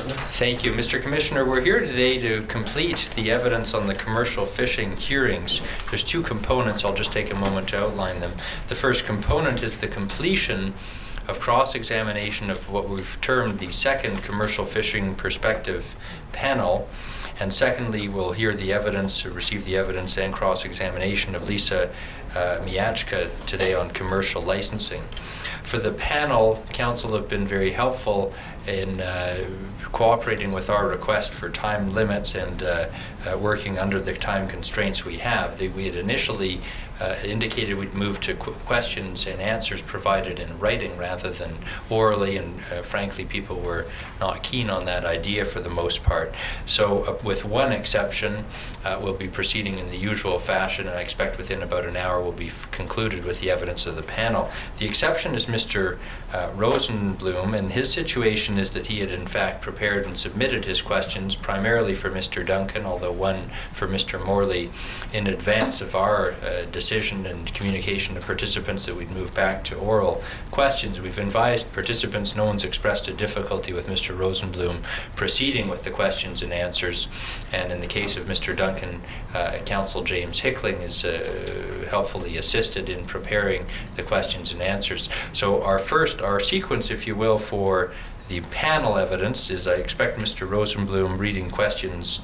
Thank you, Mr. Commissioner. We're here today to complete the evidence on the commercial fishing hearings. There's two components. I'll just take a moment to outline them. The first component is the completion of cross-examination of what we've termed the second commercial fishing perspective panel. And secondly, we'll hear the evidence, or receive the evidence and cross-examination of Lisa Miachka today on commercial licensing. For the panel, Council have been very helpful in cooperating with our request for time limits and working under the time constraints we have. We had initially indicated we'd move to questions and answers provided in writing rather than orally, and frankly people were not keen on that idea for the most part. So with one exception, we'll be proceeding in the usual fashion, and I expect within about an hour we'll be concluded with the evidence of the panel. The exception is Mr. Rosenblum, and his situation is that he had in fact prepared and submitted his questions primarily for Mr. Duncan, although one for Mr. Morley, in advance of our decision and communication to participants that we'd move back to oral questions. We've advised participants no one's expressed a difficulty with Mr. Rosenblum proceeding with the questions and answers, and in the case of Mr. Duncan, Counsel James Hickling is helpfully assisted in preparing the questions and answers. So our sequence, if you will, for the panel evidence is I expect Mr. Rosenblum reading questions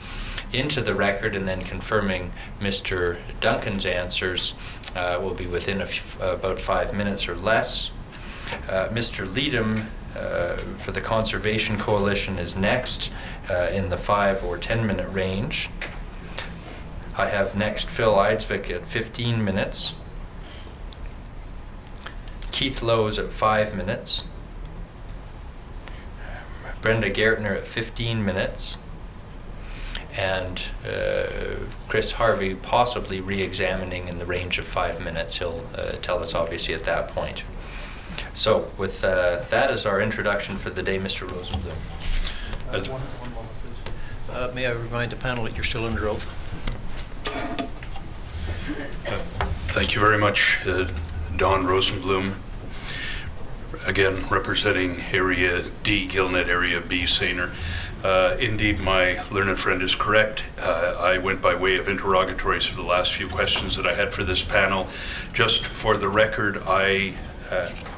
into the record and then confirming Mr. Duncan's answers will be within about 5 minutes or less. Mr. Leadham for the Conservation Coalition is next in the 5 or 10 minute range. I have next Phil Eidsvik at 15 minutes. Keith Lowe's at 5 minutes. Brenda Gertner at 15 minutes. And Chris Harvey possibly re-examining in the range of 5 minutes. He'll tell us obviously at that point. So with that as our introduction for the day, Mr. Rosenblum. One moment, please. May I remind the panel that you're still under oath? Thank you very much, Don Rosenblum. Again, representing Area D, Gilnet, Area B, Sainer. Indeed, my learned friend is correct. I went by way of interrogatories for the last few questions that I had for this panel. Just for the record, I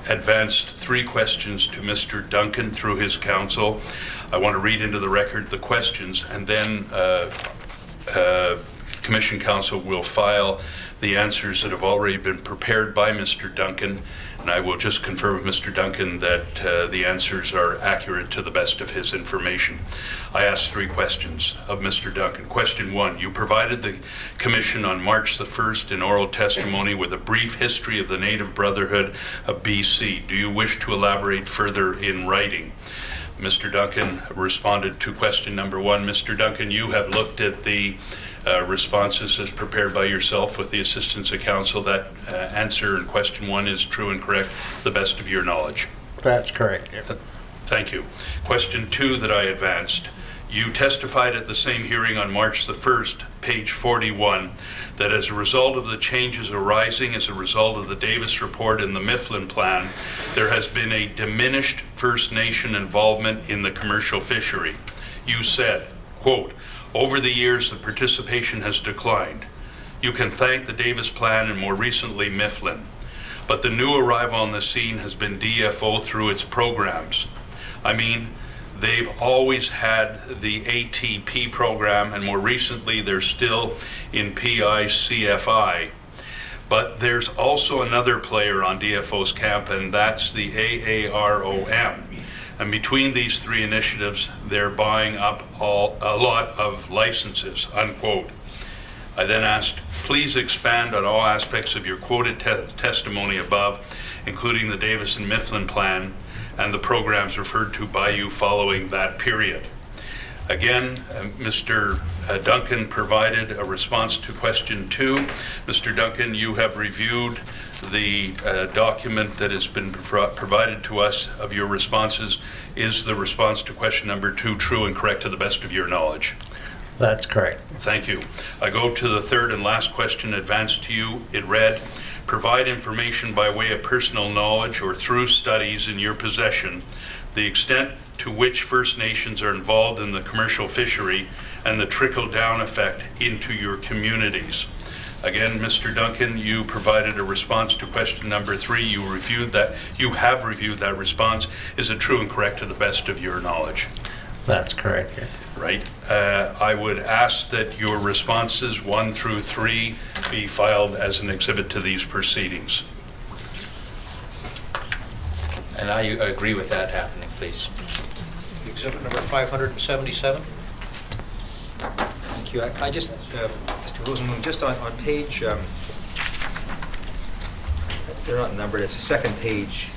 advanced 3 questions to Mr. Duncan through his counsel. I want to read into the record the questions, and then Commission Counsel will file the answers that have already been prepared by Mr. Duncan, and I will just confirm with Mr. Duncan that the answers are accurate to the best of his information. I asked 3 questions of Mr. Duncan. Question 1, you provided the Commission on March the 1st in oral testimony with a brief history of the Native Brotherhood of BC. Do you wish to elaborate further in writing? Mr. Duncan responded to question number 1. Mr. Duncan, you have looked at the responses as prepared by yourself with the assistance of counsel. That answer in question 1 is true and correct to the best of your knowledge. That's correct. Thank you. Question 2 that I advanced. You testified at the same hearing on March the 1st, page 41, that as a result of the changes arising as a result of the Davis Report and the Mifflin Plan, there has been a diminished First Nation involvement in the commercial fishery. You said, quote, over the years, the participation has declined. You can thank the Davis Plan and more recently Mifflin. But the new arrival on the scene has been DFO through its programs. I mean, they've always had the ATP program, and more recently they're still in PICFI. But there's also another player on DFO's camp, and that's the AAROM. And between these 3 initiatives, they're buying up a lot of licenses, unquote. I then asked, please expand on all aspects of your quoted testimony above, including the Davis and Mifflin Plan and the programs referred to by you following that period. Again, Mr. Duncan provided a response to question 2. Mr. Duncan, you have reviewed the document that has been provided to us of your responses. Is the response to question number 2 true and correct to the best of your knowledge? That's correct. Thank you. I go to the 3rd and last question advanced to you. It read, provide information by way of personal knowledge or through studies in your possession, the extent to which First Nations are involved in the commercial fishery and the trickle-down effect into your communities. Again, Mr. Duncan, you provided a response to question number 3. You have reviewed that response. Is it true and correct to the best of your knowledge? That's correct. Right. I would ask that your responses 1 through 3 be filed as an exhibit to these proceedings. And I agree with that happening, please. Exhibit number 577. Thank you. I just, Mr. Rosenblum, just on page, they're not numbered, it's the second page,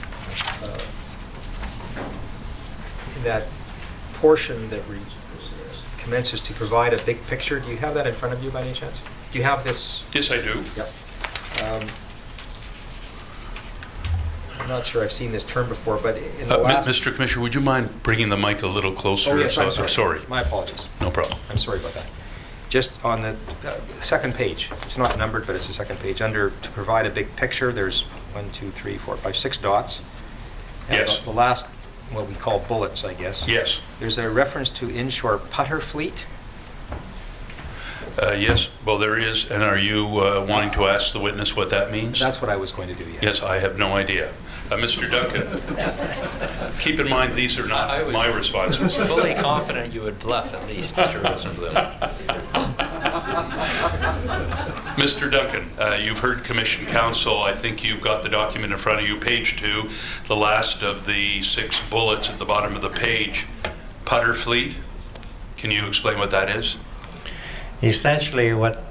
in that portion that commences to provide a big picture. Do you have that in front of you by any chance? Do you have this? Yes, I do. Yep. I'm not sure I've seen this term before, but in the last... Mr. Commissioner, would you mind bringing the mic a little closer? Oh, yes, I'm sorry. Sorry. My apologies. No problem. I'm sorry about that. Just on the second page, it's not numbered, but it's the second page. Under to provide a big picture, there's 1, 2, 3, 4, 5, 6 dots. And Yes. The last, what we call bullets, I guess. Yes. There's a reference to inshore putter fleet. Yes, well, there is. And are you wanting to ask the witness what that means? That's what I was going to do, yes. Yes, I have no idea. Mr. Duncan, keep in mind these are I not was- my responses. Fully confident you would bluff at least, Mr. Rosenblum. Mr. Duncan, you've heard Commission Counsel. I think you've got the document in front of you, page 2, the last of the 6 bullets at the bottom of the page. Putter fleet, can you explain what that is? Essentially, what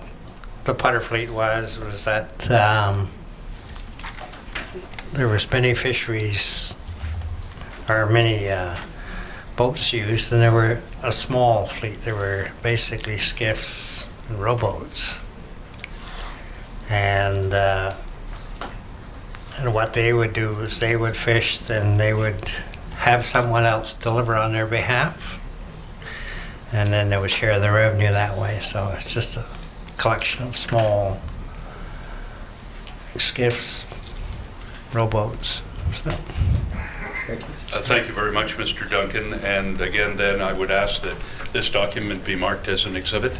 the putter fleet was that there was many fisheries or many boats used, and there were a small fleet. There were basically skiffs and rowboats, and what they would do is they would fish, then they would have someone else deliver on their behalf, and then they would share the revenue that way. So it's just a collection of small skiffs, rowboats. So. Thank you very much, Mr. Duncan. And again, then, I would ask that this document be marked as an exhibit.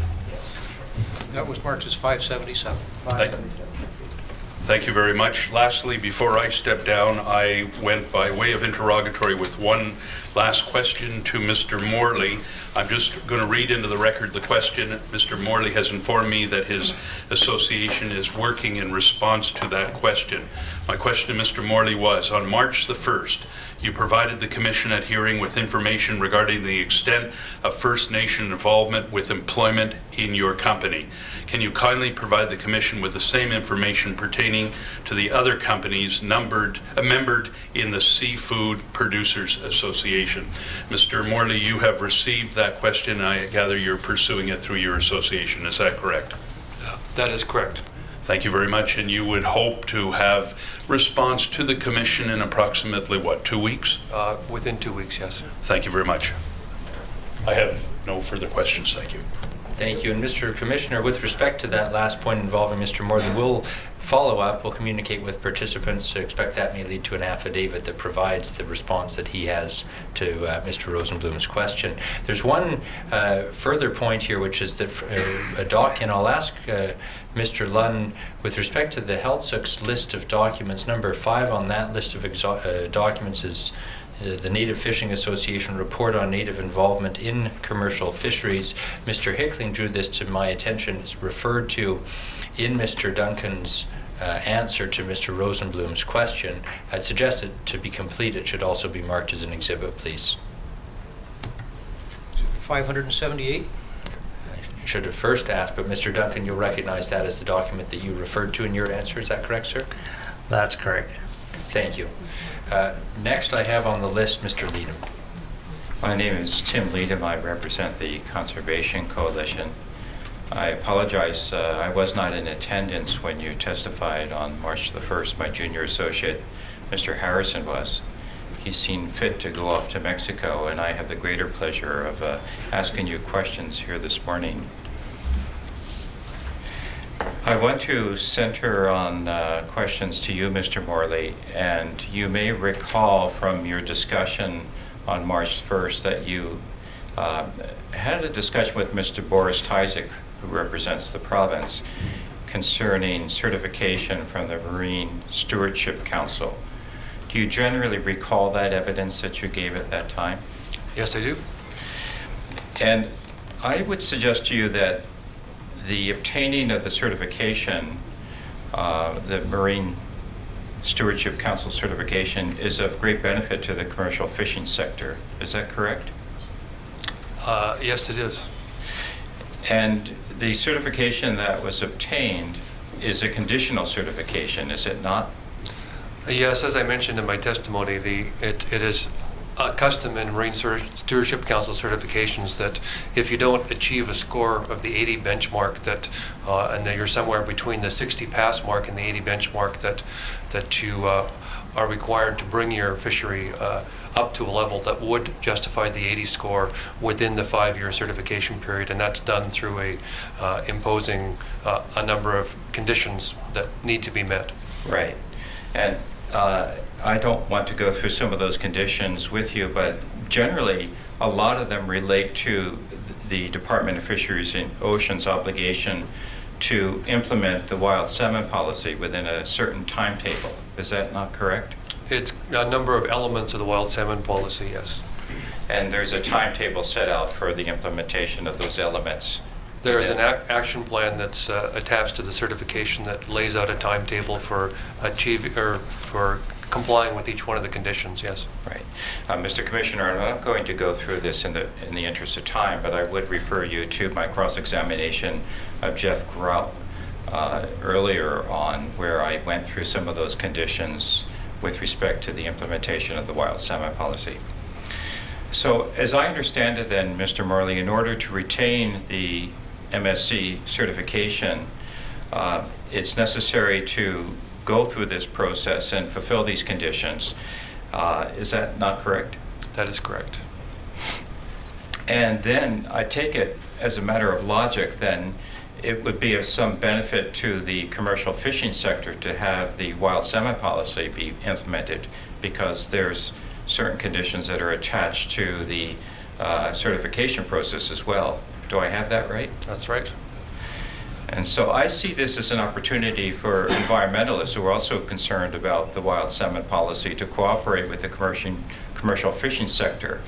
That was marked as 577. Thank you very much. Lastly, before I step down, I went by way of interrogatory with one last question to Mr. Morley. I'm just going to read into the record the question. Mr. Morley has informed me that his association is working in response to that question. My question to Mr. Morley was, on March the 1st, you provided the Commission at hearing with information regarding the extent of First Nation involvement with employment in your company. Can you kindly provide the Commission with the same information pertaining to the other companies membered in the Seafood Producers Association? Mr. Morley, you have received that question, and I gather you're pursuing it through your association. Is that correct? That is correct. Thank you very much. And you would hope to have response to the Commission in approximately, what, 2 weeks? Within 2 weeks, yes. Thank you very much. I have no further questions. Thank you. Thank you. And Mr. Commissioner, with respect to that last point involving Mr. Morley, we'll follow up. We'll communicate with participants to expect that may lead to an affidavit that provides the response that he has to Mr. Rosenblum's question. There's one further point here, which is that a doc, and I'll ask Mr. Lunn, with respect to the HELTSUC's list of documents, number 5 on that list of documents is the Native Fishing Association report on Native involvement in commercial fisheries. Mr. Hickling drew this to my attention. It's referred to in Mr. Duncan's answer to Mr. Rosenblum's question. I'd suggest it to be complete. It should also be marked as an exhibit, please. 578. I should have first asked, but Mr. Duncan, you'll recognize that as the document that you referred to in your answer. Is that correct, sir? That's correct. Thank you. Next, I have on the list Mr. Leadham. My name is Tim Leadham. I represent the Conservation Coalition. I apologize, I was not in attendance when you testified on March the 1st. My junior associate, Mr. Harrison, was. He's seen fit to go off to Mexico, and I have the greater pleasure of asking you questions here this morning. I want to center on questions to you, Mr. Morley, and you may recall from your discussion on March 1st that you had a discussion with Mr. Boris Tyzik, who represents the province, concerning certification from the Marine Stewardship Council. Do you generally recall that evidence that you gave at that time? Yes, I do. And I would suggest to you that the obtaining of the certification, the Marine Stewardship Council certification, is of great benefit to the commercial fishing sector. Is that correct? Yes, it is. And the certification that was obtained is a conditional certification, is it not? Yes, as I mentioned in my testimony, it is a custom in Marine Stewardship Council certifications that if you don't achieve a score of the 80 benchmark, that and that you're somewhere between the 60 pass mark and the 80 benchmark, that you are required to bring your fishery up to a level that would justify the 80 score within the 5-year certification period, and that's done through imposing a number of conditions that need to be met. Right. And I don't want to go through some of those conditions with you, but generally, a lot of them relate to the Department of Fisheries and Oceans' obligation to implement the wild salmon policy within a certain timetable. Is that not correct? It's a number of elements of the wild salmon policy, yes. And there's a timetable set out for the implementation of those elements. There is an action plan that's attached to the certification that lays out a timetable for achieving or for complying with each one of the conditions. Yes. Right, Mr. Commissioner, I'm not going to go through this in the interest of time, but I would refer you to my cross-examination of Jeff Grout earlier on, where I went through some of those conditions with respect to the implementation of the wild salmon policy. So, as I understand it, then, Mr. Morley, in order to retain the MSC certification, it's necessary to go through this process and fulfill these conditions. Is that not correct? That is correct. And then I take it as a matter of logic, then it would be of some benefit to the commercial fishing sector to have the wild salmon policy be implemented, because there's certain conditions that are attached to the certification process as well. Do I have that right? That's right. And so I see this as an opportunity for environmentalists who are also concerned about the wild salmon policy to cooperate with the commercial fishing sector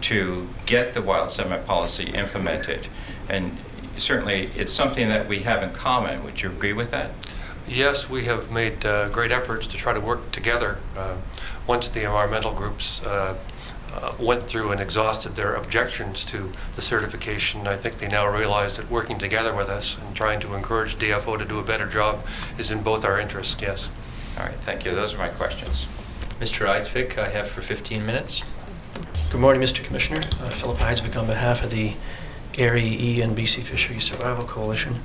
to get the wild salmon policy implemented. And certainly it's something that we have in common. Would you agree with that? Yes, we have made great efforts to try to work together. Once the environmental groups went through and exhausted their objections to the certification, I think they now realize that working together with us and trying to encourage DFO to do a better job is in both our interests. Yes. All right, thank you. Those are my questions. Mr. Eidsvik, I have for 15 minutes. Good morning, Mr. Commissioner. Philip Eidsvik on behalf of the Area E and BC Fisheries Survival Coalition.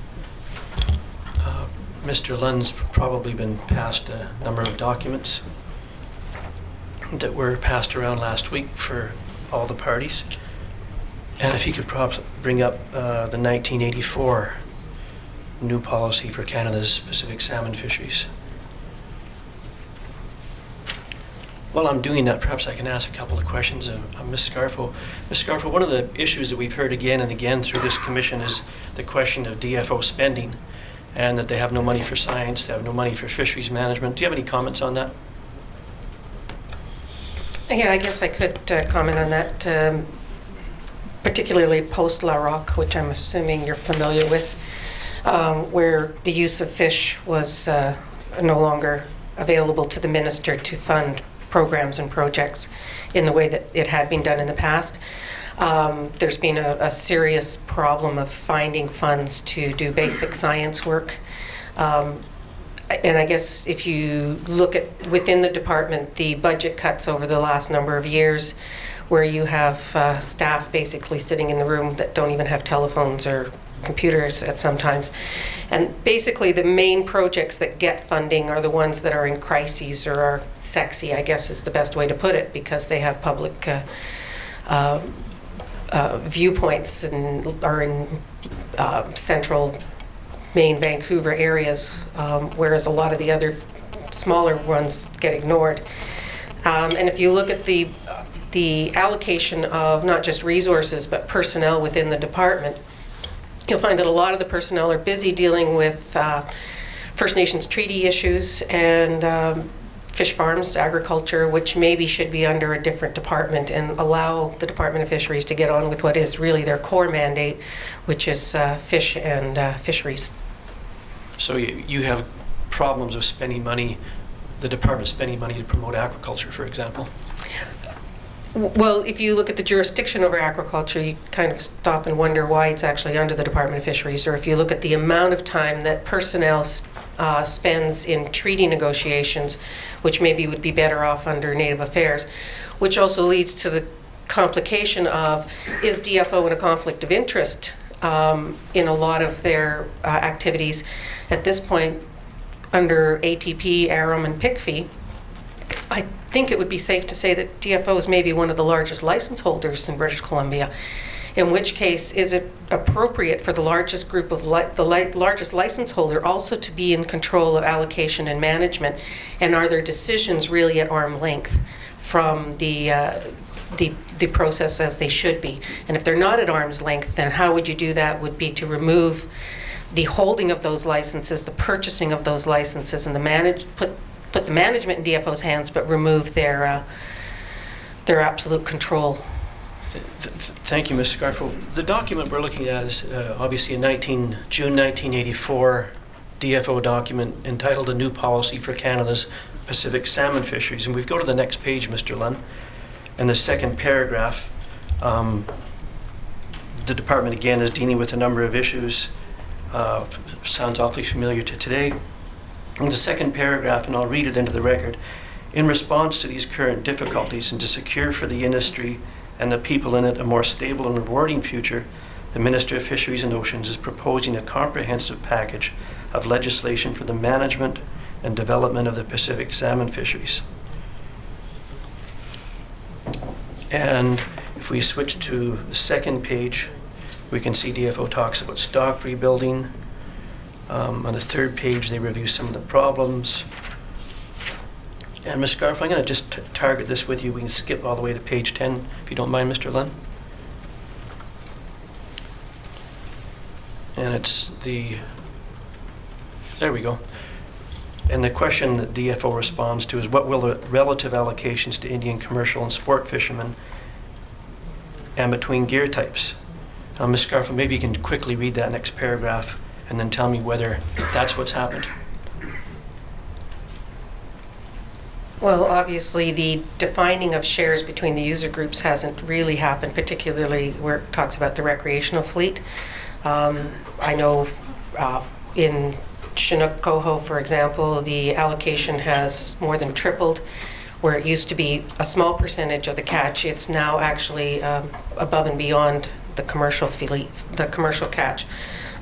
Mr. Lund's probably been passed a number of documents that were passed around last week for all the parties. And if you could perhaps bring up the 1984 new policy for Canada's Pacific salmon fisheries. While I'm doing that, perhaps I can ask a couple of questions of Ms. Scarfo. Ms. Scarfo, one of the issues that we've heard again and again through this commission is the question of DFO spending, and that they have no money for science, they have no money for fisheries management. Do you have any comments on that? Yeah, I guess I could comment on that, particularly post La Roque, which I'm assuming you're familiar with, where the use of fish was no longer available to the minister to fund programs and projects in the way that it had been done in the past. There's been a serious problem of finding funds to do basic science work. And I guess if you look at within the department, the budget cuts over the last number of years, where you have staff basically sitting in the room that don't even have telephones or computers at some times. And basically the main projects that get funding are the ones that are in crises or are sexy, I guess is the best way to put it, because they have public viewpoints and are in central main Vancouver areas, whereas a lot of the other smaller ones get ignored. And if you look at the the allocation of not just resources but personnel within the department, you'll find that a lot of the personnel are busy dealing with First Nations treaty issues and fish farms, agriculture, which maybe should be under a different department, and allow the Department of Fisheries to get on with what is really their core mandate, which is fish and fisheries. So you have problems with spending money, the department spending money to promote agriculture, for example? Well, if you look at the jurisdiction over agriculture, you kind of stop and wonder why it's actually under the Department of Fisheries. Or if you look at the amount of time that personnel spends in treaty negotiations, which maybe would be better off under Native Affairs, which also leads to the complication of, is DFO in a conflict of interest in a lot of their activities? At this point, under ATP, ARAM, and PICFI, I think it would be safe to say that DFO is maybe one of the largest license holders in British Columbia, in which case is it appropriate for the largest group of largest license holder also to be in control of allocation and management, and are their decisions really at arm's length from the process as they should be? And if they're not at arm's length, then how would you do that? Would be to remove the holding of those licenses, the purchasing of those licenses, and put the management in DFO's hands, but remove their absolute control. Thank you, Ms. Scarfo. The document we're looking at is obviously a June 1984 DFO document entitled A New Policy for Canada's Pacific Salmon Fisheries. And we go to the next page, Mr. Lunn, and the second paragraph. The department, again, is dealing with a number of issues. Sounds awfully familiar to today. In the second paragraph, and I'll read it into the record, in response to these current difficulties and to secure for the industry and the people in it a more stable and rewarding future, the Minister of Fisheries and Oceans is proposing a comprehensive package of legislation for the management and development of the Pacific salmon fisheries. And if we switch to the second page, we can see DFO talks about stock rebuilding. On the third page, they review some of the problems. And Ms. Scarf, I'm going to just target this with you. We can skip all the way to page 10, if you don't mind, Mr. Lunn. And it's there we go. And the question that DFO responds to is, what will the relative allocations to Indian commercial and sport fishermen and between gear types? Ms. Scarf, maybe you can quickly read that next paragraph and then tell me whether that's what's happened. Well, obviously, the defining of shares between the user groups hasn't really happened, particularly where it talks about the recreational fleet. I know in Chinook Coho, for example, the allocation has more than tripled. Where it used to be a small percentage of the catch, it's now actually above and beyond the commercial fleet, the commercial catch.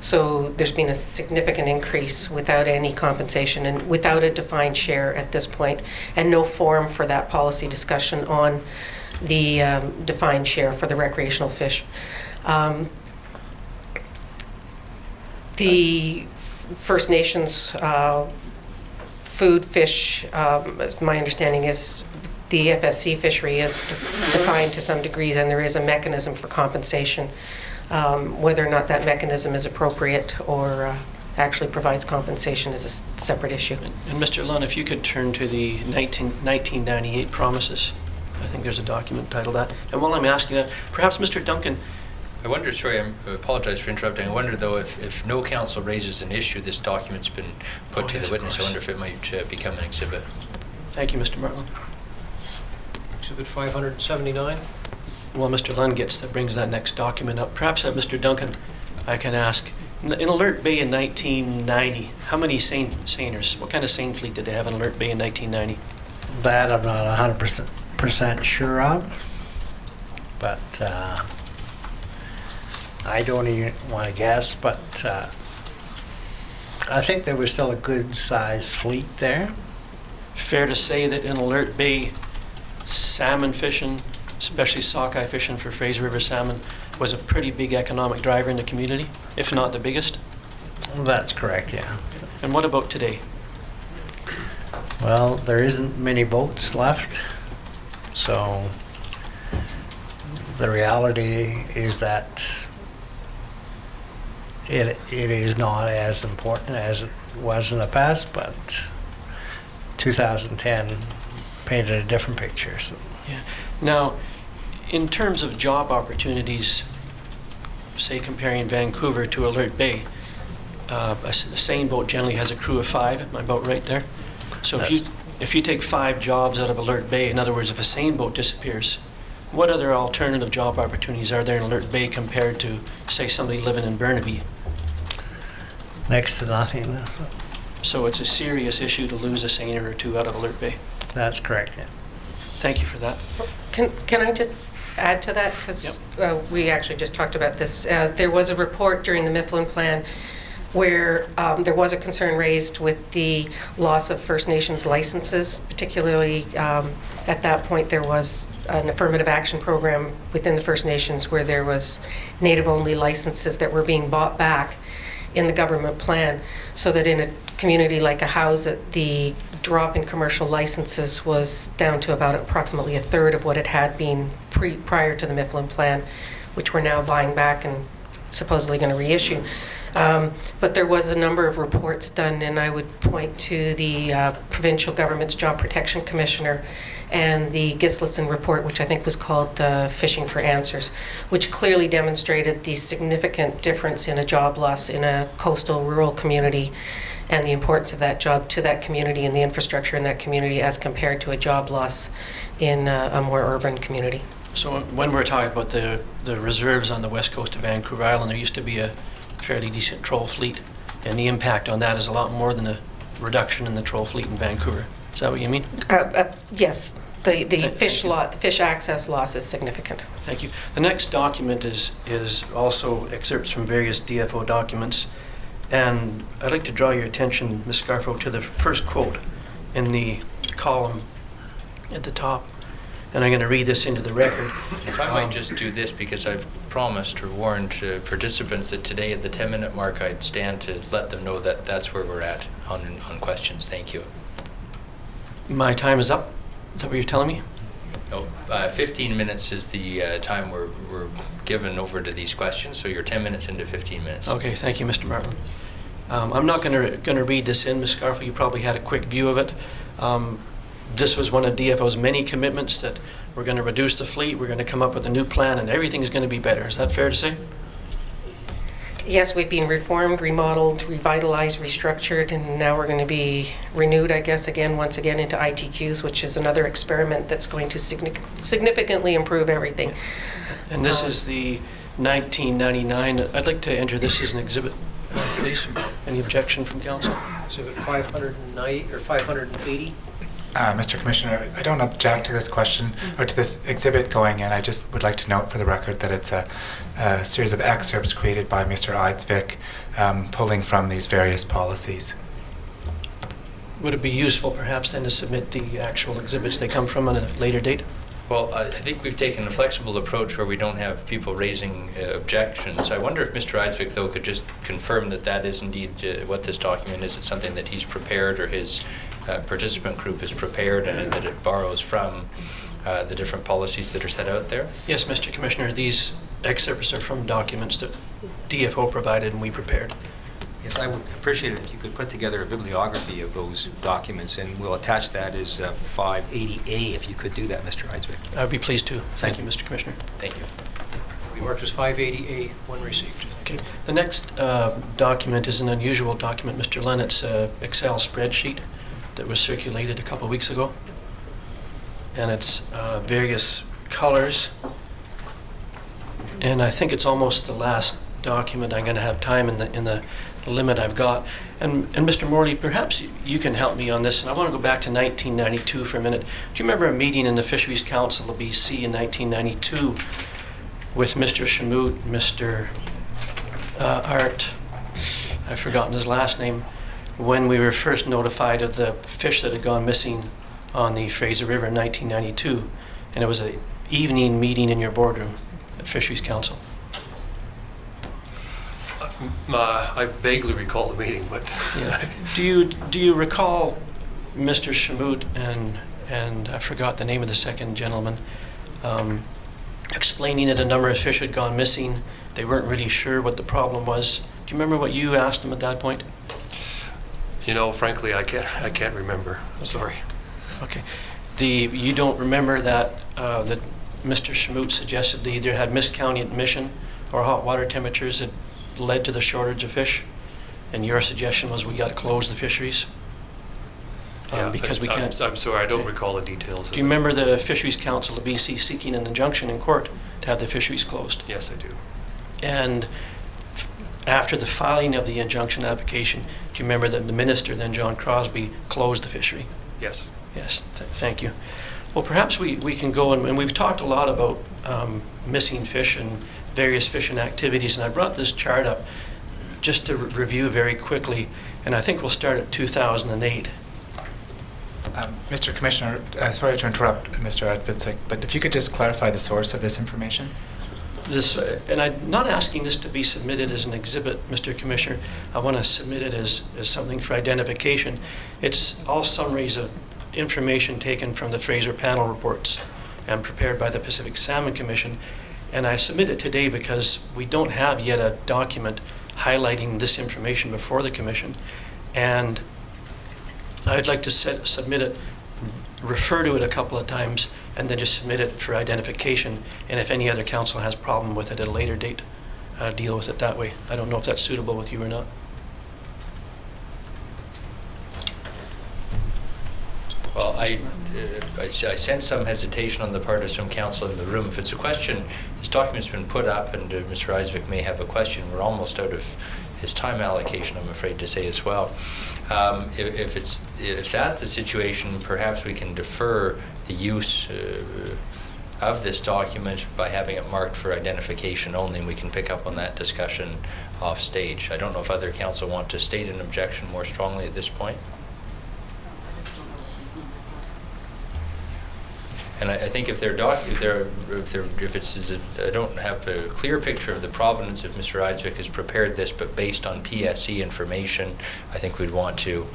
So there's been a significant increase without any compensation and without a defined share at this point, and no forum for that policy discussion on the defined share for the recreational fish. The First Nations food fish, my understanding is the FSC fishery is defined to some degrees, and there is a mechanism for compensation. Whether or not that mechanism is appropriate or actually provides compensation is a separate issue. And Mr. Lunn, if you could turn to the 1998 promises. I think there's a document titled that. And while I'm asking that, perhaps Mr. Duncan. I wonder, sorry, I apologize for interrupting. I wonder, though, if no council raises an issue, this document's been put to the witness. I wonder if it might become an exhibit. Thank you, Mr. Martland. Exhibit 579. While Mr. Lunn brings that next document up, perhaps Mr. Duncan, I can ask, in Alert Bay in 1990, how many seiners, what kind of seine fleet did they have in Alert Bay in 1990? That I'm not 100% sure of, but I don't even want to guess, but I think there was still a good sized fleet there. Fair to say that in Alert Bay, salmon fishing, especially sockeye fishing for Fraser River salmon, was a pretty big economic driver in the community, if not the biggest? That's correct, yeah. Okay. And what about today? Well, there isn't many boats left, so the reality is that it is not as important as it was in the past, but 2010 painted a different picture. So. Yeah. Now, in terms of job opportunities, say comparing Vancouver to Alert Bay, a seine boat generally has a crew of 5. Am I about right there? So if you take 5 jobs out of Alert Bay, in other words, if a seine boat disappears, what other alternative job opportunities are there in Alert Bay compared to, say, somebody living in Burnaby? Next to nothing. So it's a serious issue to lose a seiner or 2 out of Alert Bay. That's correct. Yeah. Thank you for that. Can I just add to that? Because we actually just talked about this. There was a report during the Mifflin Plan where there was a concern raised with the loss of First Nations licenses, particularly at that point there was an affirmative action program within the First Nations where there was Native-only licenses that were being bought back in the government plan, so that in a community like a Howsett, the drop in commercial licenses was down to about approximately a third of what it had been prior to the Mifflin Plan, which we're now buying back and supposedly going to reissue. But there was a number of reports done, and I would point to the provincial government's Job Protection Commissioner and the Gislason report, which I think was called Fishing for Answers, which clearly demonstrated the significant difference in a job loss in a coastal rural community and the importance of that job to that community and the infrastructure in that community as compared to a job loss in a more urban community. So when we're talking about the reserves on the west coast of Vancouver Island, there used to be a fairly decent troll fleet, and the impact on that is a lot more than the reduction in the troll fleet in Vancouver. Is that what you mean? Yes. The fish access loss is significant. Thank you. The next document is also excerpts from various DFO documents, and I'd like to draw your attention, Ms. Scarfo, to the first quote in the column at the top. And I'm going to read this into the record. If I might just do this, because I've promised or warned participants that today at the 10-minute mark I'd stand to let them know that that's where we're at on questions. Thank you. My time is up. Is that what you're telling me? No, 15 minutes is the time we're given over to these questions, so you're 10 minutes into 15 minutes. Okay, thank you, Mr. Martin. I'm not going to read this in, Ms. Scarfo. You probably had a quick view of it. This was one of DFO's many commitments that we're going to reduce the fleet, we're going to come up with a new plan, and everything is going to be better. Is that fair to say? Yes, we've been reformed, remodeled, revitalized, restructured, and now we're going to be renewed, I guess, once again into ITQs, which is another experiment that's going to significantly improve everything. And this is the 1999. I'd like to enter this as an exhibit, please. Any objection from council? Exhibit 590 or 580. Mr. Commissioner, I don't object to this question or to this exhibit going in. I just would like to note for the record that it's a series of excerpts created by Mr. Eidsvik, pulling from these various policies. Would it be useful perhaps then to submit the actual exhibits they come from on a later date? Well, I think we've taken a flexible approach where we don't have people raising objections. I wonder if Mr. Eidsvik, though, could just confirm that that is indeed what this document is. It's something that he's prepared or his participant group is prepared, and that it borrows from the different policies that are set out there? Yes, Mr. Commissioner, these excerpts are from documents that DFO provided and we prepared. Yes, I would appreciate it if you could put together a bibliography of those documents, and we'll attach that as 580A if you could do that, Mr. Eidsvik. I would be pleased to. Thank you, Mr. Commissioner. Thank you. We marked as 580A when received. Okay. The next document is an unusual document, Mr. Lennett's Excel spreadsheet that was circulated a couple of weeks ago. And it's various colors. And I think it's almost the last document I'm going to have time in the limit I've got. And Mr. Morley, perhaps you can help me on this. And I want to go back to 1992 for a minute. Do you remember a meeting in the Fisheries Council of BC in 1992 with Mr. Shamoot, Mr. Art, I've forgotten his last name, when we were first notified of the fish that had gone missing on the Fraser River in 1992. And it was an evening meeting in your boardroom at Fisheries Council. I vaguely recall the meeting, but Yeah. Do you recall Mr. Shamoot and I forgot the name of the second gentleman, explaining that a number of fish had gone missing. They weren't really sure what the problem was. Do you remember what you asked them at that point? You know, frankly, I can't remember. I'm sorry. Okay. You don't remember that Mr. Schmoot suggested they either had miscounting admission or hot water temperatures that led to the shortage of fish, and your suggestion was we got to close the fisheries because we can't. I'm sorry, I don't recall the details. Do you remember the Fisheries Council of BC seeking an injunction in court to have the fisheries closed? Yes, I do. And after the filing of the injunction application, do you remember that the minister, then John Crosby, closed the fishery? Yes. Yes, thank you. Well, perhaps we can go, and we've talked a lot about missing fish and various fishing activities, and I brought this chart up just to review very quickly, and I think we'll start at 2008. Mr. Commissioner, sorry to interrupt Mr. Advicek, but if you could just clarify the source of this information? And I'm not asking this to be submitted as an exhibit, Mr. Commissioner. I want to submit it as something for identification. It's all summaries of information taken from the Fraser panel reports and prepared by the Pacific Salmon Commission. And I submit it today because we don't have yet a document highlighting this information before the Commission. And I'd like to submit it, refer to it a couple of times, and then just submit it for identification. And if any other council has problem with it at a later date, deal with it that way. I don't know if that's suitable with you or not. Well, I sense some hesitation on the part of some council in the room. If it's a question, this document's been put up, and Mr. Eisvik may have a question. We're almost out of his time allocation, I'm afraid to say as well. If that's the situation, perhaps we can defer the use of this document by having it marked for identification only, and we can pick up on that discussion off stage. I don't know if other council want to state an objection more strongly at this point. And I think if I don't have a clear picture of the provenance if Mr. Eisvik has prepared this, but based on PSC information, I think we'd want to,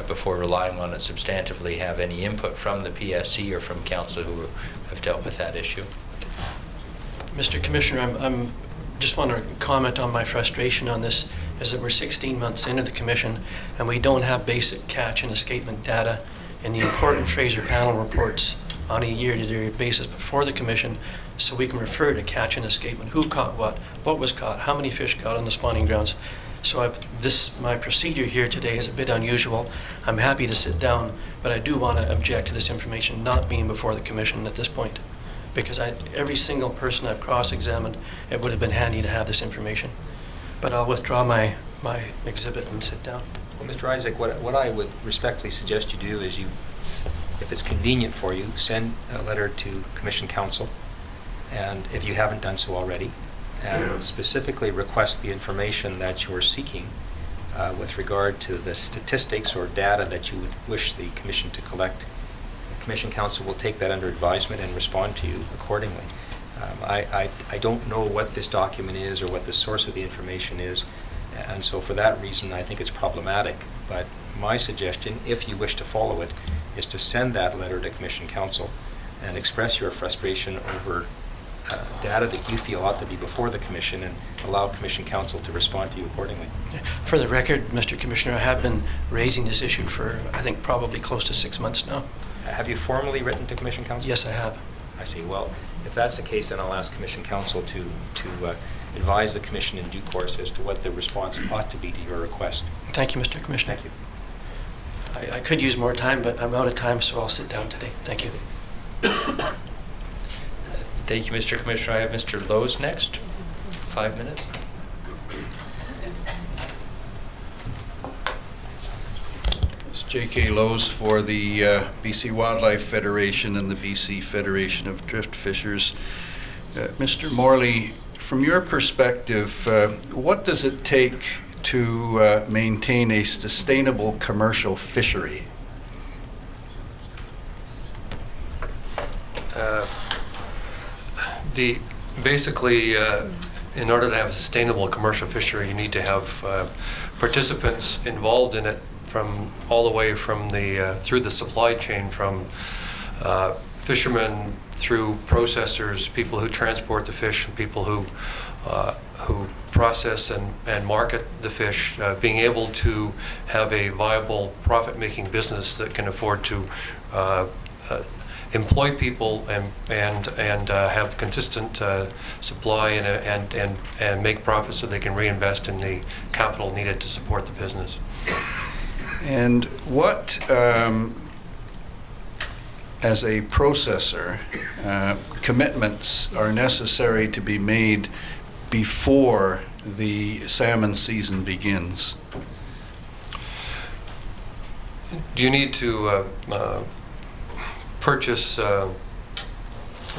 before relying on it substantively, have any input from the PSC or from council who have dealt with that issue. Mr. Commissioner, I'm just want to comment on my frustration on this, is that we're 16 months into the Commission and we don't have basic catch and escapement data in the important Fraser panel reports on a year-to-year basis before the Commission, so we can refer to catch and escapement, who caught what was caught, how many fish caught on the spawning grounds. So my procedure here today is a bit unusual. I'm happy to sit down, but I do want to object to this information not being before the Commission at this point, because every single person I've cross-examined, it would have been handy to have this information. But I'll withdraw my exhibit and sit down. Well, Mr. Eisvik, what I would respectfully suggest you do is if it's convenient for you, send a letter to Commission Council, and if you haven't done so already, and specifically request the information that you're seeking with regard to the statistics or data that you would wish the Commission to collect. The Commission Council will take that under advisement and respond to you accordingly. I don't know what this document is or what the source of the information is, and so for that reason I think it's problematic. But my suggestion, if you wish to follow it, is to send that letter to Commission Council and express your frustration over data that you feel ought to be before the Commission, and allow Commission Council to respond to you accordingly. For the record, Mr. Commissioner, I have been raising this issue for, I think, probably close to 6 months now. Have you formally written to Commission Council? Yes, I have. I see. Well, if that's the case, then I'll ask Commission Council to advise the Commission in due course as to what the response ought to be to your request. Thank you, Mr. Commissioner. Thank you. I could use more time, but I'm out of time, so I'll sit down today. Thank you. Thank you, Mr. Commissioner. I have Mr. Lowe's next. 5 minutes. It's J.K. Lowe's for the BC Wildlife Federation and the BC Federation of Drift Fishers. Mr. Morley, from your perspective, what does it take to maintain a sustainable commercial fishery? Basically, in order to have a sustainable commercial fishery, you need to have participants involved in it from all the way from through the supply chain, from fishermen through processors, people who transport the fish, and people who process and market the fish, being able to have a viable profit-making business that can afford to employ people and have consistent supply and make profits so they can reinvest in the capital needed to support the business. And what, as a processor, commitments are necessary to be made before the salmon season begins? Do you need to purchase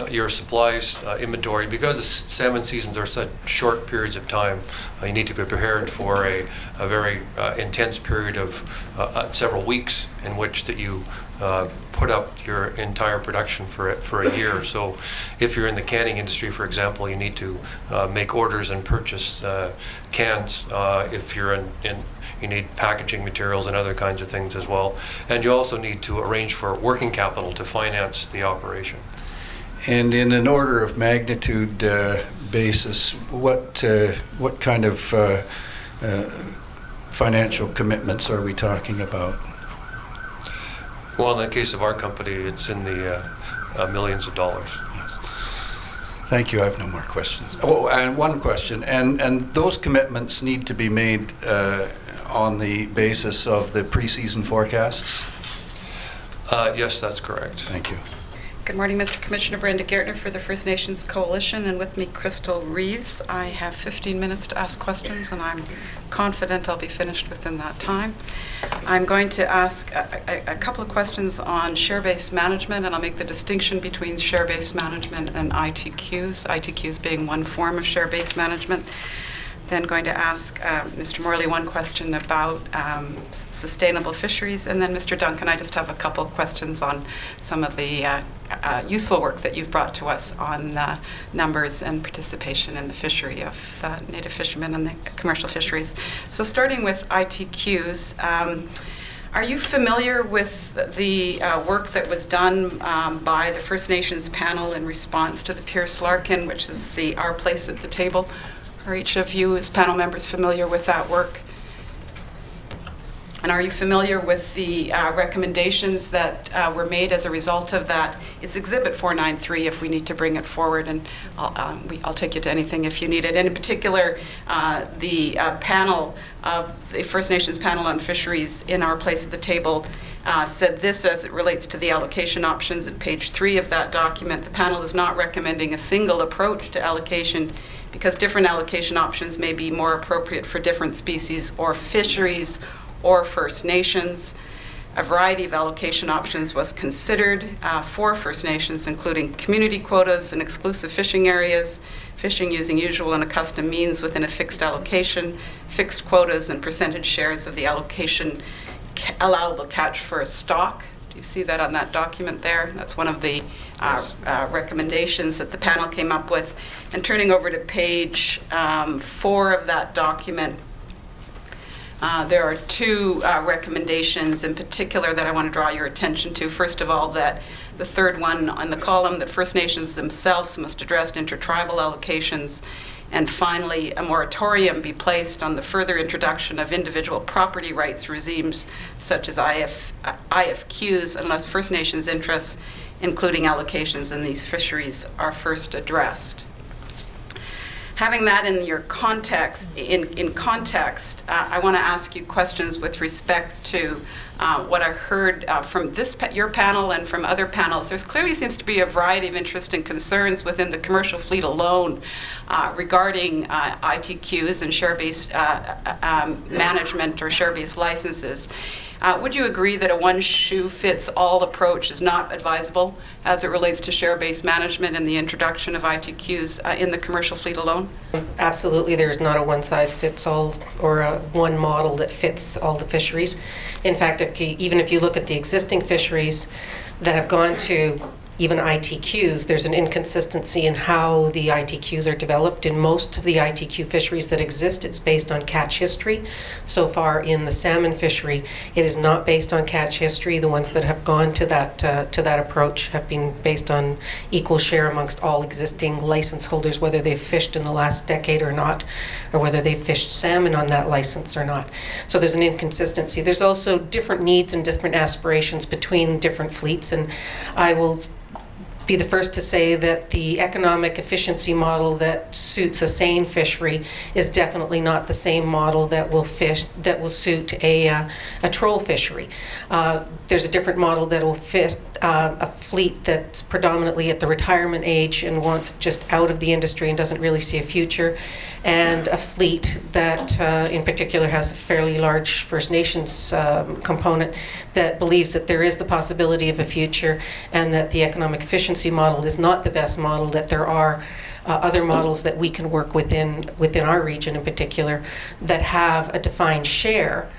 your supplies, inventory? Because the salmon seasons are such short periods of time, you need to be prepared for a very intense period of several weeks in which that you put up your entire production for a year. So if you're in the canning industry, for example, you need to make orders and purchase cans. If you're you need packaging materials and other kinds of things as well. And you also need to arrange for working capital to finance the operation. And in an order of magnitude basis, what kind of financial commitments are we talking about? Well, in the case of our company, it's in the millions of dollars. Yes. Thank you. I have no more questions. Oh, and one question. And those commitments need to be made on the basis of the preseason forecasts? Yes, that's correct. Thank you. Good morning, Mr. Commissioner. Brenda Gertner for the First Nations Coalition, and with me, Crystal Reeves. I have 15 minutes to ask questions, and I'm confident I'll be finished within that time. I'm going to ask a couple of questions on share-based management, and I'll make the distinction between share-based management and ITQs, ITQs being one form of share-based management. Then going to ask Mr. Morley one question about sustainable fisheries, and then Mr. Duncan, I just have a couple of questions on some of the useful work that you've brought to us on numbers and participation in the fishery of native fishermen and the commercial fisheries. So starting with ITQs, are you familiar with the work that was done by the First Nations panel in response to the Pierce-Larkin, which is Our Place at the Table? Are each of you as panel members familiar with that work? And are you familiar with the recommendations that were made as a result of that? It's Exhibit 493 if we need to bring it forward, and I'll take you to anything if you need it. And in particular, the panel of the First Nations panel on fisheries in Our Place at the Table said this as it relates to the allocation options at page 3 of that document. The panel is not recommending a single approach to allocation because different allocation options may be more appropriate for different species or fisheries or First Nations. A variety of allocation options was considered for First Nations, including community quotas and exclusive fishing areas, fishing using usual and accustomed means within a fixed allocation, fixed quotas and percentage shares of the allocation allowable catch for a stock. Do you see that on that document there? That's one of the recommendations that the panel came up with. And turning over to page 4 of that document, there are two recommendations in particular that I want to draw your attention to. First of all, that the third one on the column, that First Nations themselves must address intertribal allocations. And finally, a moratorium be placed on the further introduction of individual property rights regimes such as IFQs unless First Nations interests, including allocations in these fisheries, are first addressed. Having that in your context, in context, I want to ask you questions with respect to what I heard from your panel and from other panels. There clearly seems to be a variety of interest and concerns within the commercial fleet alone regarding ITQs and share-based management or share-based licenses. Would you agree that a one-shoe-fits-all approach is not advisable as it relates to share-based management and the introduction of ITQs in the commercial fleet alone? Absolutely, there's not a one-size-fits-all or one model that fits all the fisheries. In fact, even if you look at the existing fisheries that have gone to even ITQs, there's an inconsistency in how the ITQs are developed. In most of the ITQ fisheries that exist, it's based on catch history. So far in the salmon fishery, it is not based on catch history. The ones that have gone to that approach have been based on equal share amongst all existing license holders, whether they've fished in the last decade or not, or whether they've fished salmon on that license or not. So there's an inconsistency. There's also different needs and different aspirations between different fleets, and I will be the first to say that the economic efficiency model that suits a seine fishery is definitely not the same model that will suit a troll fishery. There's a different model that will fit a fleet that's predominantly at the retirement age and wants just out of the industry and doesn't really see a future, and a fleet that in particular has a fairly large First Nations component that believes that there is the possibility of a future and that the economic efficiency model is not the best model, that there are other models that we can work within our region in particular that have a defined share,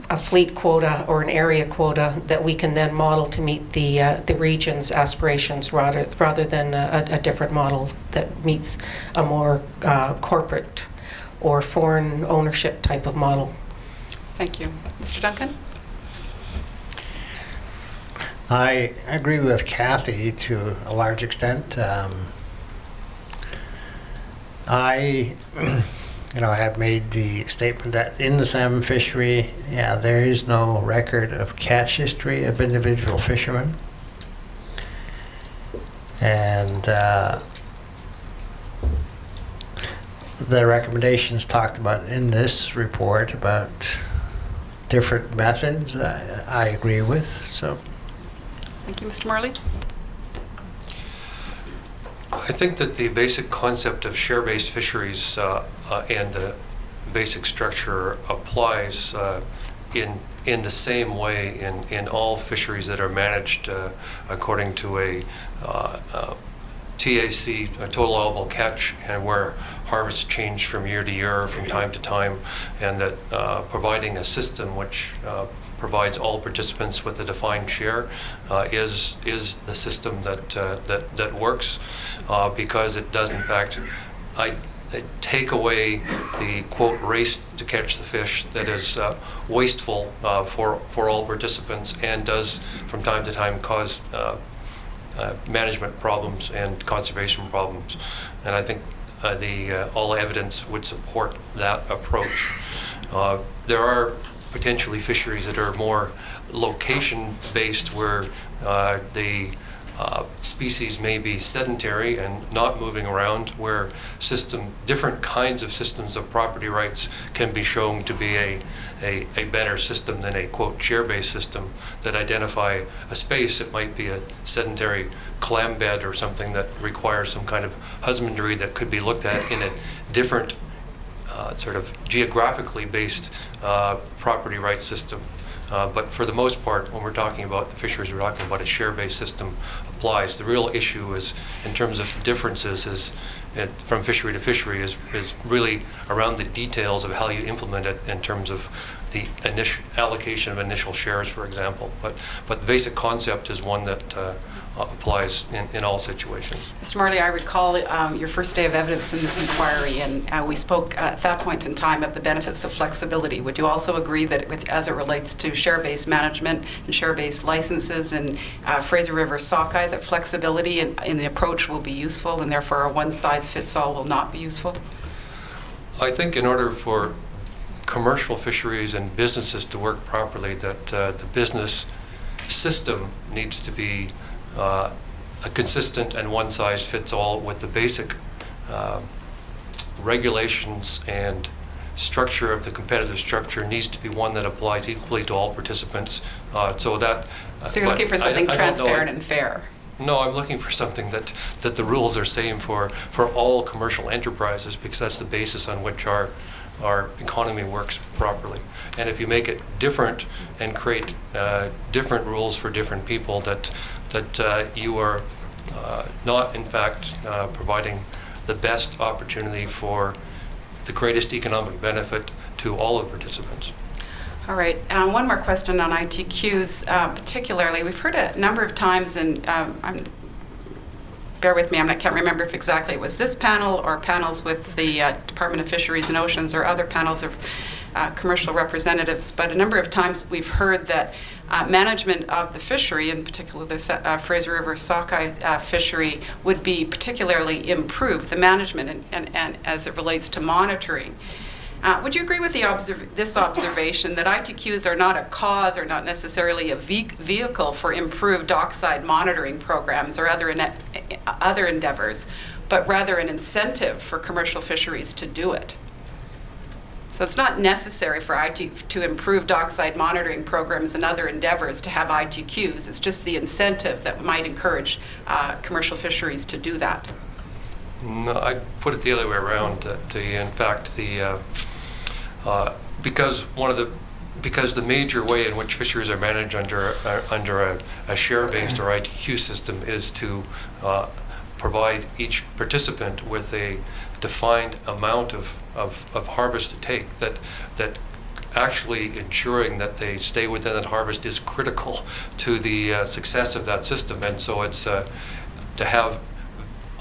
a fleet quota or an area quota that we can then model to meet the region's aspirations rather than a different model that meets a more corporate or foreign ownership type of model. Thank you. Mr. Duncan? I agree with Kathy to a large extent. I have made the statement that in the salmon fishery, there is no record of catch history of individual fishermen. And the recommendations talked about in this report about different methods, I agree with. So. Thank you. Mr. Morley? I think that the basic concept of share-based fisheries and the basic structure applies in the same way in all fisheries that are managed according to a TAC, a total allowable catch, and where harvests change from year to year, from time to time, and that providing a system which provides all participants with a defined share is the system that works, because it does in fact take away the quote race to catch the fish that is wasteful for all participants and does from time to time cause management problems and conservation problems. And I think all evidence would support that approach. There are potentially fisheries that are more location-based, where the species may be sedentary and not moving around, where different kinds of systems of property rights can be shown to be a better system than a quote share-based system that identify a space. It might be a sedentary clam bed or something that requires some kind of husbandry that could be looked at in a different sort of geographically based property rights system. But for the most part, when we're talking about the fisheries, we're talking about a share-based system applies. The real issue is, in terms of differences, from fishery to fishery, is really around the details of how you implement it in terms of the initial allocation of initial shares, for example. But the basic concept is one that applies in all situations. Mr. Morley, I recall your first day of evidence in this inquiry, and we spoke at that point in time of the benefits of flexibility. Would you also agree that as it relates to share-based management and share-based licenses in Fraser River sockeye, that flexibility in the approach will be useful, and therefore a one-size-fits-all will not be useful? I think in order for commercial fisheries and businesses to work properly, that the business system needs to be a consistent and one-size-fits-all, with the basic regulations and structure of the competitive structure needs to be one that applies equally to all participants. So you're looking for something transparent and fair? No, I'm looking for something that the rules are same for all commercial enterprises, because that's the basis on which our economy works properly. And if you make it different and create different rules for different people, that you are not in fact providing the best opportunity for the greatest economic benefit to all of the participants. All right, one more question on ITQs, particularly. We've heard a number of times, and bear with me, I can't remember if exactly it was this panel or panels with the Department of Fisheries and Oceans or other panels of commercial representatives, but a number of times we've heard that management of the fishery, in particular the Fraser River sockeye fishery, would be particularly improved, the management and as it relates to monitoring. Would you agree with this observation that ITQs are not a cause or not necessarily a vehicle for improved dockside monitoring programs or other endeavors, but rather an incentive for commercial fisheries to do it? So it's not necessary for to improve dockside monitoring programs and other endeavors to have ITQs. It's just the incentive that might encourage commercial fisheries to do that. No, I'd put it the other way around. In fact, because the major way in which fisheries are managed under a share-based or ITQ system is to provide each participant with a defined amount of harvest to take, that actually ensuring that they stay within that harvest is critical to the success of that system. And so it's to have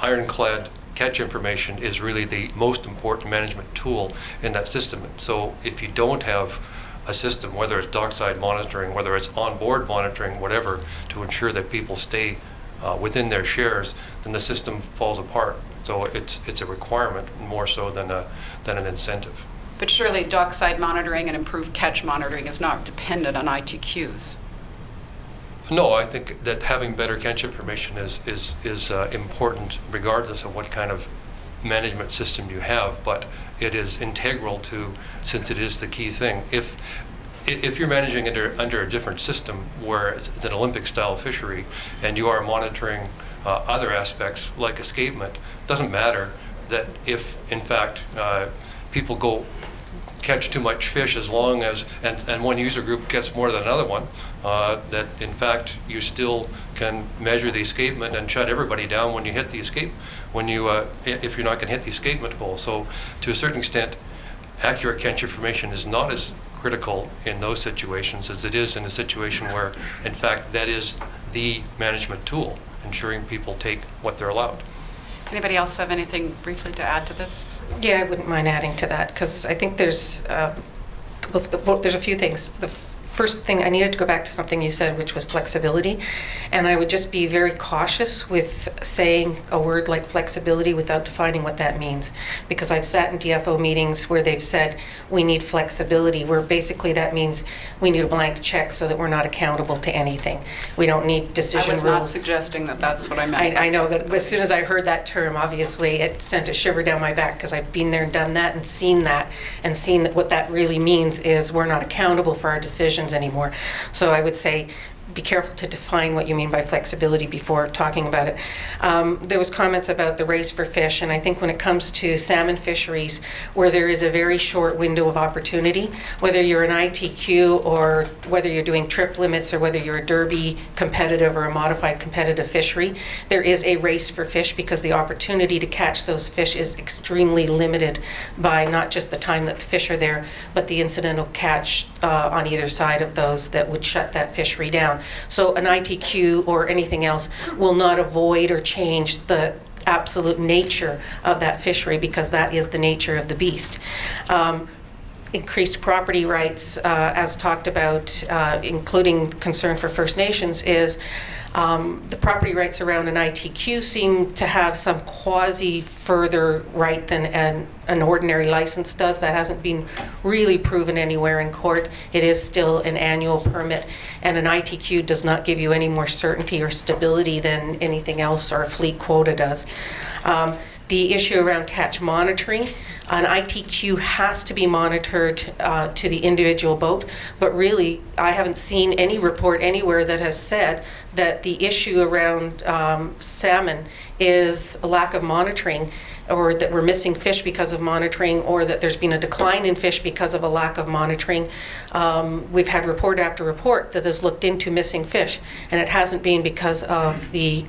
ironclad catch information is really the most important management tool in that system. And so if you don't have a system, whether it's dockside monitoring, whether it's onboard monitoring, whatever, to ensure that people stay within their shares, then the system falls apart. So it's a requirement more so than an incentive. But surely dockside monitoring and improved catch monitoring is not dependent on ITQs. No, I think that having better catch information is important regardless of what kind of management system you have, but it is integral to, since it is the key thing. If you're managing under a different system where it's an Olympic-style fishery and you are monitoring other aspects like escapement, it doesn't matter that if, in fact, people go catch too much fish as long as, and one user group gets more than another one, that in fact you still can measure the escapement and shut everybody down when you hit the escape, if you're not going to hit the escapement goal. So to a certain extent, accurate catch information is not as critical in those situations as it is in a situation where, in fact, that is the management tool, ensuring people take what they're allowed. Anybody else have anything briefly to add to this? Yeah, I wouldn't mind adding to that, because I think there's there's a few things. The first thing, I needed to go back to something you said, which was flexibility, and I would just be very cautious with saying a word like flexibility without defining what that means, because I've sat in DFO meetings where they've said we need flexibility, where basically that means we need a blank check so that we're not accountable to anything. We don't need decision rules. I was not suggesting that that's what I meant. I know that as soon as I heard that term, obviously it sent a shiver down my back, because I've been there and done that and seen that what that really means is we're not accountable for our decisions anymore. So I would say be careful to define what you mean by flexibility before talking about it. There was comments about the race for fish, and I think when it comes to salmon fisheries, where there is a very short window of opportunity, whether you're an ITQ or whether you're doing trip limits or whether you're a derby competitive or a modified competitive fishery, there is a race for fish, because the opportunity to catch those fish is extremely limited by not just the time that the fish are there, but the incidental catch on either side of those that would shut that fishery down. So an ITQ or anything else will not avoid or change the absolute nature of that fishery, because that is the nature of the beast. Increased property rights, as talked about, including concern for First Nations, is the property rights around an ITQ seem to have some quasi-further right than an ordinary license does. That hasn't been really proven anywhere in court. It is still an annual permit, and an ITQ does not give you any more certainty or stability than anything else or a fleet quota does. The issue around catch monitoring, an ITQ has to be monitored to the individual boat, but really I haven't seen any report anywhere that has said that the issue around salmon is a lack of monitoring, or that we're missing fish because of monitoring, or that there's been a decline in fish because of a lack of monitoring. We've had report after report that has looked into missing fish, and it hasn't been because of the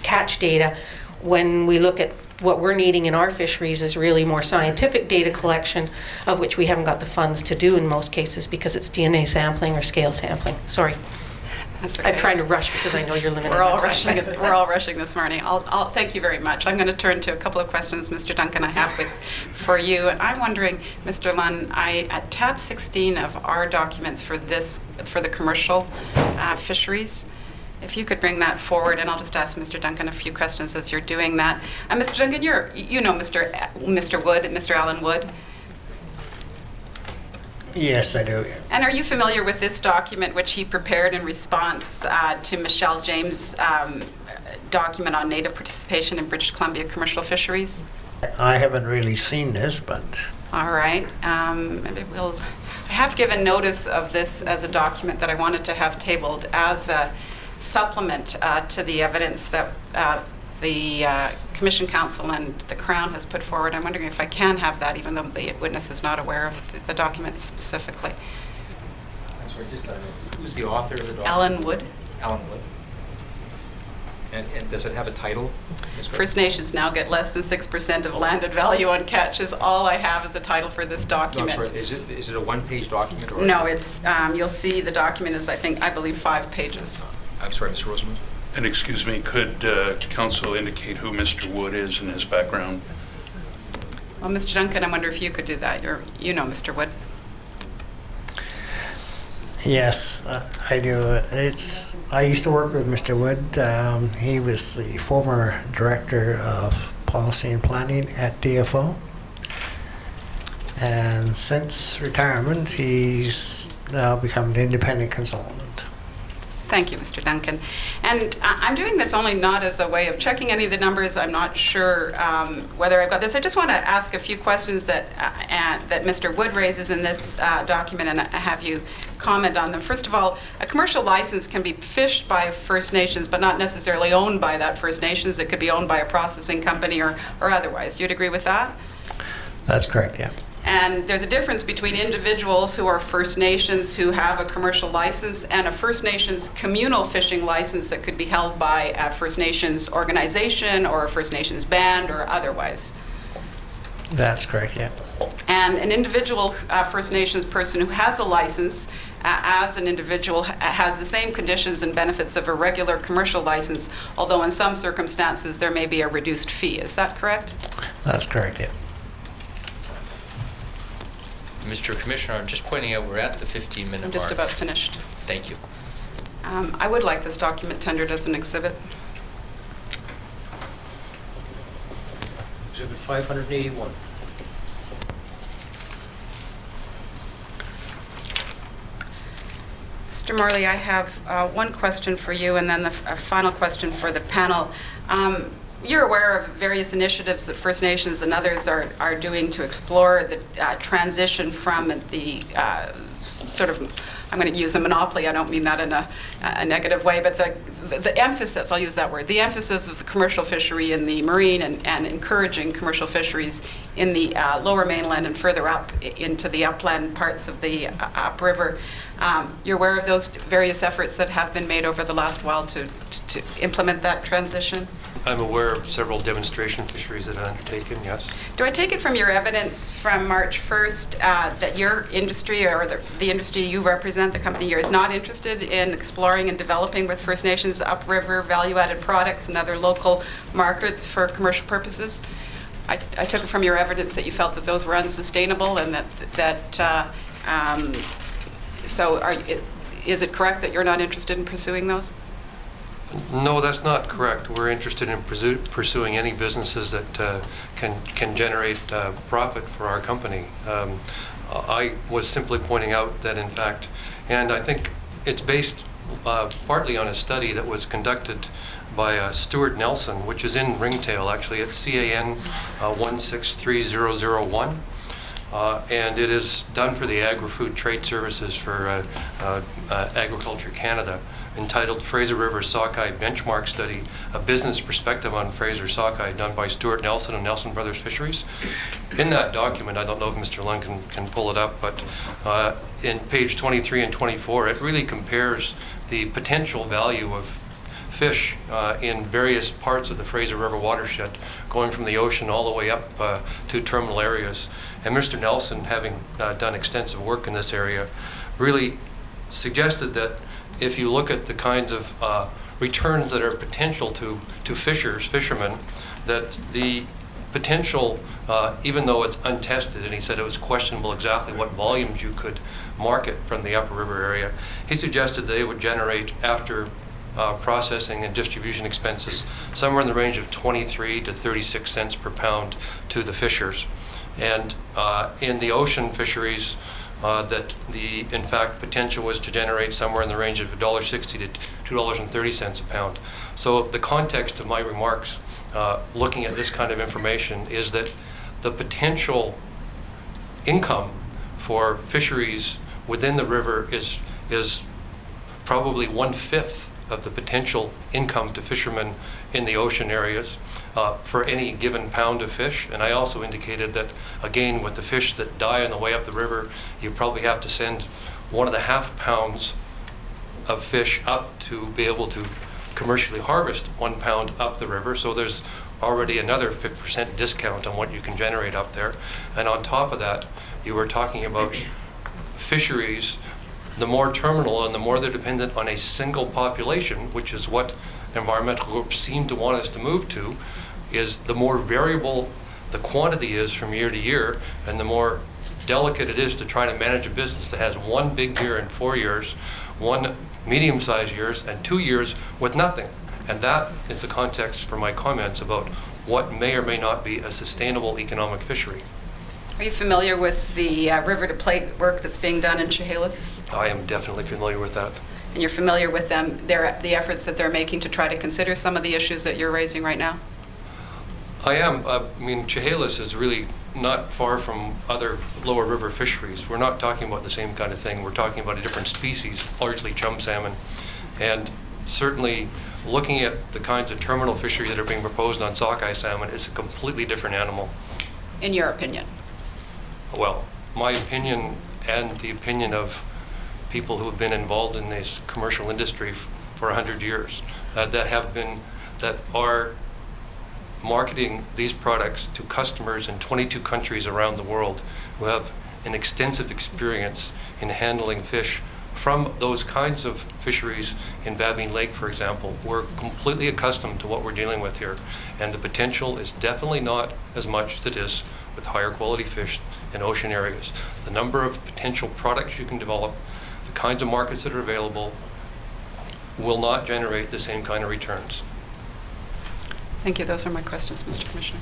catch data. When we look at what we're needing in our fisheries is really more scientific data collection, of which we haven't got the funds to do in most cases because it's DNA sampling or scale sampling. Sorry. That's okay. I'm trying to rush because I know you're limited. We're all on time. rushing. We're all rushing this morning. I'll thank you very much. I'm going to turn to a couple of questions, Mr. Duncan, I have for you. And I'm wondering, Mr. Lunn, at tab 16 of our documents for the commercial fisheries, if you could bring that forward, and I'll just ask Mr. Duncan a few questions as you're doing that. Mr. Duncan, you know Mr. Wood, Mr. Alan Wood. Yes, I do. And are you familiar with this document which he prepared in response to Michelle James' document on native participation in British Columbia commercial fisheries? I haven't really seen this, but... All right. Maybe I have given notice of this as a document that I wanted to have tabled as a supplement to the evidence that the Commission Council and the Crown has put forward. I'm wondering if I can have that, even though the witness is not aware of the document specifically. I'm sorry, just who's the author of the document? Alan Wood. Alan Wood. And does it have a title? First Nations now get less than 6% of landed value on catch is all I have as a title for this document. No, I'm sorry. Is it a one-page document? Or no, it's you'll see the document is I believe 5 pages. I'm sorry, Mr. Rosenman. And excuse me, could council indicate who Mr. Wood is and his background? Well, Mr. Duncan, I wonder if you could do that. You know Mr. Wood. Yes, I do. I used to work with Mr. Wood. He was the former director of policy and planning at DFO. And since retirement, he's now become an independent consultant. Thank you, Mr. Duncan. And I'm doing this only not as a way of checking any of the numbers. I'm not sure whether I've got this. I just want to ask a few questions that Mr. Wood raises in this document and have you comment on them. First of all, a commercial license can be fished by First Nations, but not necessarily owned by that First Nations. It could be owned by a processing company or otherwise. You'd agree with that? That's correct, yeah. And there's a difference between individuals who are First Nations who have a commercial license and a First Nations communal fishing license that could be held by a First Nations organization or a First Nations band or otherwise. That's correct, yeah. And an individual First Nations person who has a license as an individual has the same conditions and benefits of a regular commercial license, although in some circumstances there may be a reduced fee. Is that correct? That's correct, yeah. Mr. Commissioner, I'm just pointing out we're at the 15-minute mark. I'm just about finished. Thank you. I would like this document tendered as an exhibit. Exhibit 581. Mr. Morley, I have one question for you and then a final question for the panel. You're aware of various initiatives that First Nations and others are doing to explore the transition from the sort of, I'm going to use a monopoly, I don't mean that in a negative way, but the emphasis, I'll use that word, the emphasis of the commercial fishery in the marine and encouraging commercial fisheries in the lower mainland and further up into the upland parts of the upriver. You're aware of those various efforts that have been made over the last while to implement that transition? I'm aware of several demonstration fisheries that are undertaken, yes. Do I take it from your evidence from March 1st that your industry or the industry you represent, the company here, is not interested in exploring and developing with First Nations upriver value-added products and other local markets for commercial purposes? I took it from your evidence that you felt that those were unsustainable and is it correct that you're not interested in pursuing those? No, that's not correct. We're interested in pursuing any businesses that can generate profit for our company. I was simply pointing out that, in fact, and I think it's based partly on a study that was conducted by Stuart Nelson, which is in Ringtail, actually. It's CAN 163001. And it is done for the Agri-Food Trade Services for Agriculture Canada, entitled Fraser River Sockeye Benchmark Study, a business perspective on Fraser Sockeye, done by Stuart Nelson and Nelson Brothers Fisheries. In that document, I don't know if Mr. Lund can pull it up, but in page 23 and 24, it really compares the potential value of fish in various parts of the Fraser River watershed, going from the ocean all the way up to terminal areas. And Mr. Nelson, having done extensive work in this area, really suggested that if you look at the kinds of returns that are potential to fishermen, that the potential, even though it's untested, and he said it was questionable exactly what volumes you could market from the upper river area, he suggested they would generate, after processing and distribution expenses, somewhere in the range of 23 to 36 cents per pound to the fishers. And in the ocean fisheries, that the, in fact, potential was to generate somewhere in the range of $1.60 to $2.30 a pound. So the context of my remarks, looking at this kind of information, is that the potential income for fisheries within the river is probably 1/5 of the potential income to fishermen in the ocean areas for any given pound of fish. And I also indicated that, again, with the fish that die on the way up the river, you probably have to send 1.5 pounds of fish up to be able to commercially harvest 1 pound up the river. So there's already another 50% discount on what you can generate up there. And on top of that, you were talking about fisheries. The more terminal and the more they're dependent on a single population, which is what environmental groups seem to want us to move to, is the more variable the quantity is from year to year, and the more delicate it is to try to manage a business that has 1 big year in 4 years, 1 medium-sized years, and 2 years with nothing. And that is the context for my comments about what may or may not be a sustainable economic fishery. Are you familiar with the river to plate work that's being done in Chehalis? I am definitely familiar with that. And you're familiar with them, the efforts that they're making to try to consider some of the issues that you're raising right now? I am. I mean, Chehalis is really not far from other lower river fisheries. We're not talking about the same kind of thing. We're talking about a different species, largely chum salmon. And certainly looking at the kinds of terminal fisheries that are being proposed on sockeye salmon is a completely different animal. In your opinion? Well, my opinion and the opinion of people who have been involved in this commercial industry for 100 years, that are marketing these products to customers in 22 countries around the world, who have an extensive experience in handling fish from those kinds of fisheries in Babine Lake, for example. We're completely accustomed to what we're dealing with here, and the potential is definitely not as much as it is with higher quality fish in ocean areas. The number of potential products you can develop, the kinds of markets that are available, will not generate the same kind of returns. Thank you. Those are my questions, Mr. Commissioner.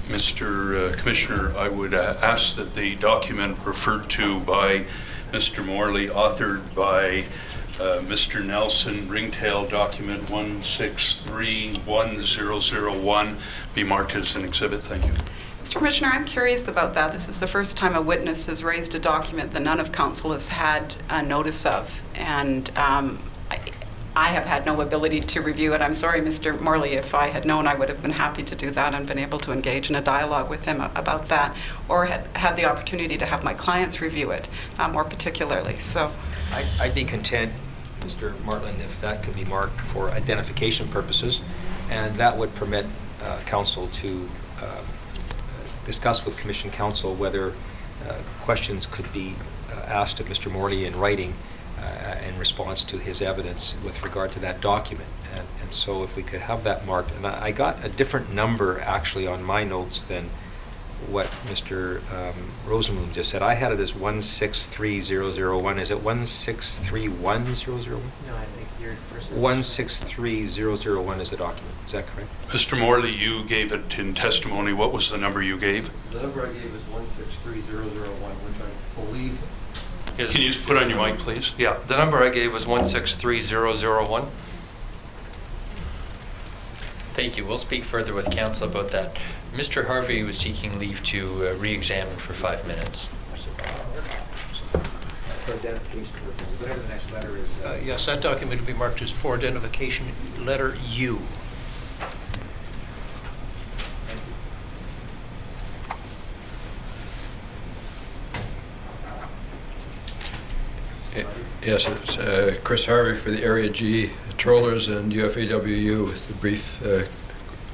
Mr. Commissioner, I would ask that the document referred to by Mr. Morley, authored by Mr. Nelson, Ringtail document 1631001, be marked as an exhibit. Thank you. Mr. Commissioner, I'm curious about that. This is the first time a witness has raised a document that none of council has had a notice of, and I have had no ability to review it. I'm sorry, Mr. Morley, if I had known, I would have been happy to do that and been able to engage in a dialogue with him about that, or had the opportunity to have my clients review it more particularly. So I'd be content, Mr. Martland, if that could be marked for identification purposes, and that would permit council to discuss with Commission Council whether questions could be asked of Mr. Morley in writing in response to his evidence with regard to that document. And so if we could have that marked, and I got a different number actually on my notes than what Mr. Rosenblum just said. I had it as 163001. Is it 16310001? No, I think you're first. 163001 is the document. Is that correct? Mr. Morley, you gave it in testimony. What was the number you gave? The number I gave is 163001, which I believe is... Can you just put on your mic, please? Yeah, the number I gave was 163001. Thank you. We'll speak further with council about that. Mr. Harvey was seeking leave to re-examine for 5 minutes. For identification purposes, whatever the next letter is. Yes, that document will be marked as for identification, letter U. Yes, it's Chris Harvey for the Area G Trawlers and UFAWU with the brief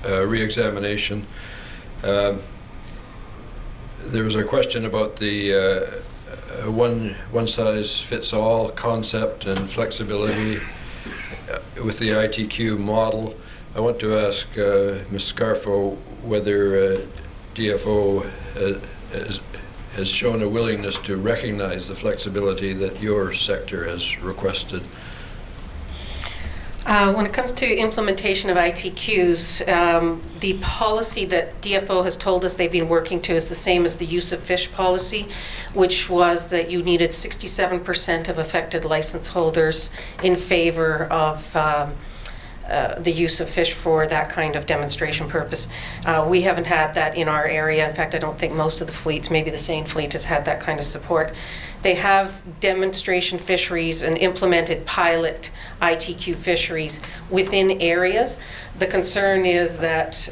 re-examination. There was a question about the one-size-fits-all concept and flexibility with the ITQ model. I want to ask Ms. Scarfo whether DFO has shown a willingness to recognize the flexibility that your sector has requested. When it comes to implementation of ITQs, the policy that DFO has told us they've been working to is the same as the use of fish policy, which was that you needed 67% of affected license holders in favor of the use of fish for that kind of demonstration purpose. We haven't had that in our area. In fact, I don't think most of the fleets, maybe the Seine fleet, has had that kind of support. They have demonstration fisheries and implemented pilot ITQ fisheries within areas. The concern is that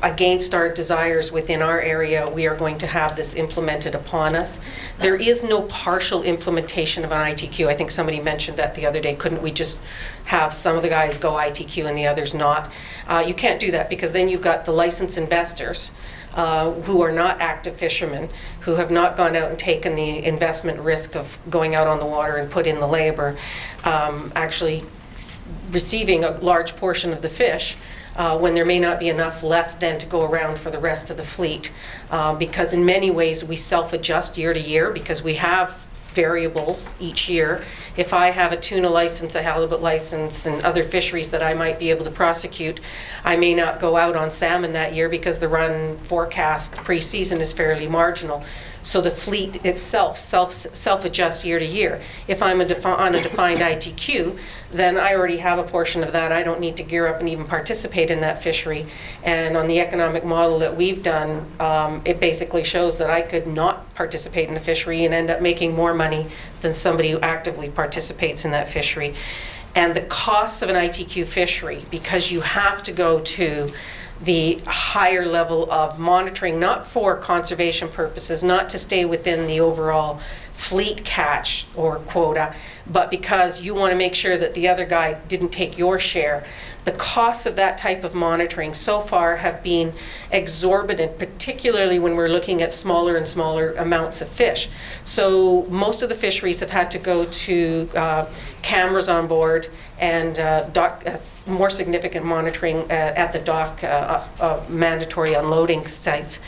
against our desires within our area, we are going to have this implemented upon us. There is no partial implementation of an ITQ. I think somebody mentioned that the other day. Couldn't we just have some of the guys go ITQ and the others not? You can't do that, because then you've got the licensed investors who are not active fishermen, who have not gone out and taken the investment risk of going out on the water and put in the labor, actually receiving a large portion of the fish when there may not be enough left then to go around for the rest of the fleet. Because in many ways we self-adjust year to year, because we have variables each year. If I have a tuna license, a halibut license, and other fisheries that I might be able to prosecute, I may not go out on salmon that year because the run forecast pre-season is fairly marginal. So the fleet itself self-adjusts year to year. If I'm on a defined ITQ, then I already have a portion of that. I don't need to gear up and even participate in that fishery. And on the economic model that we've done, it basically shows that I could not participate in the fishery and end up making more money than somebody who actively participates in that fishery. And the costs of an ITQ fishery, because you have to go to the higher level of monitoring, not for conservation purposes, not to stay within the overall fleet catch or quota, but because you want to make sure that the other guy didn't take your share. The costs of that type of monitoring so far have been exorbitant, particularly when we're looking at smaller and smaller amounts of fish. So most of the fisheries have had to go to cameras on board and more significant monitoring at the dock, mandatory unloading sites,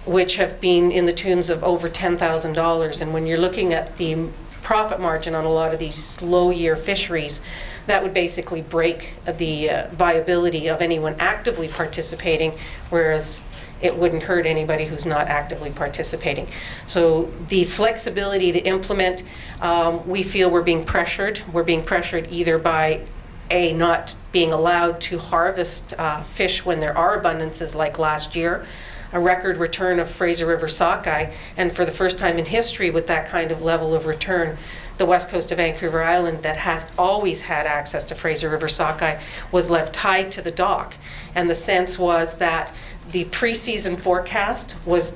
which have been in the tunes of over $10,000. And when you're looking at the profit margin on a lot of these slow year fisheries, that would basically break the viability of anyone actively participating, whereas it wouldn't hurt anybody who's not actively participating. So the flexibility to implement, we feel we're being pressured. We're being pressured either by not being allowed to harvest fish when there are abundances like last year, a record return of Fraser River sockeye, and for the first time in history with that kind of level of return, the west coast of Vancouver Island that has always had access to Fraser River sockeye was left tied to the dock. And the sense was that the pre-season forecast was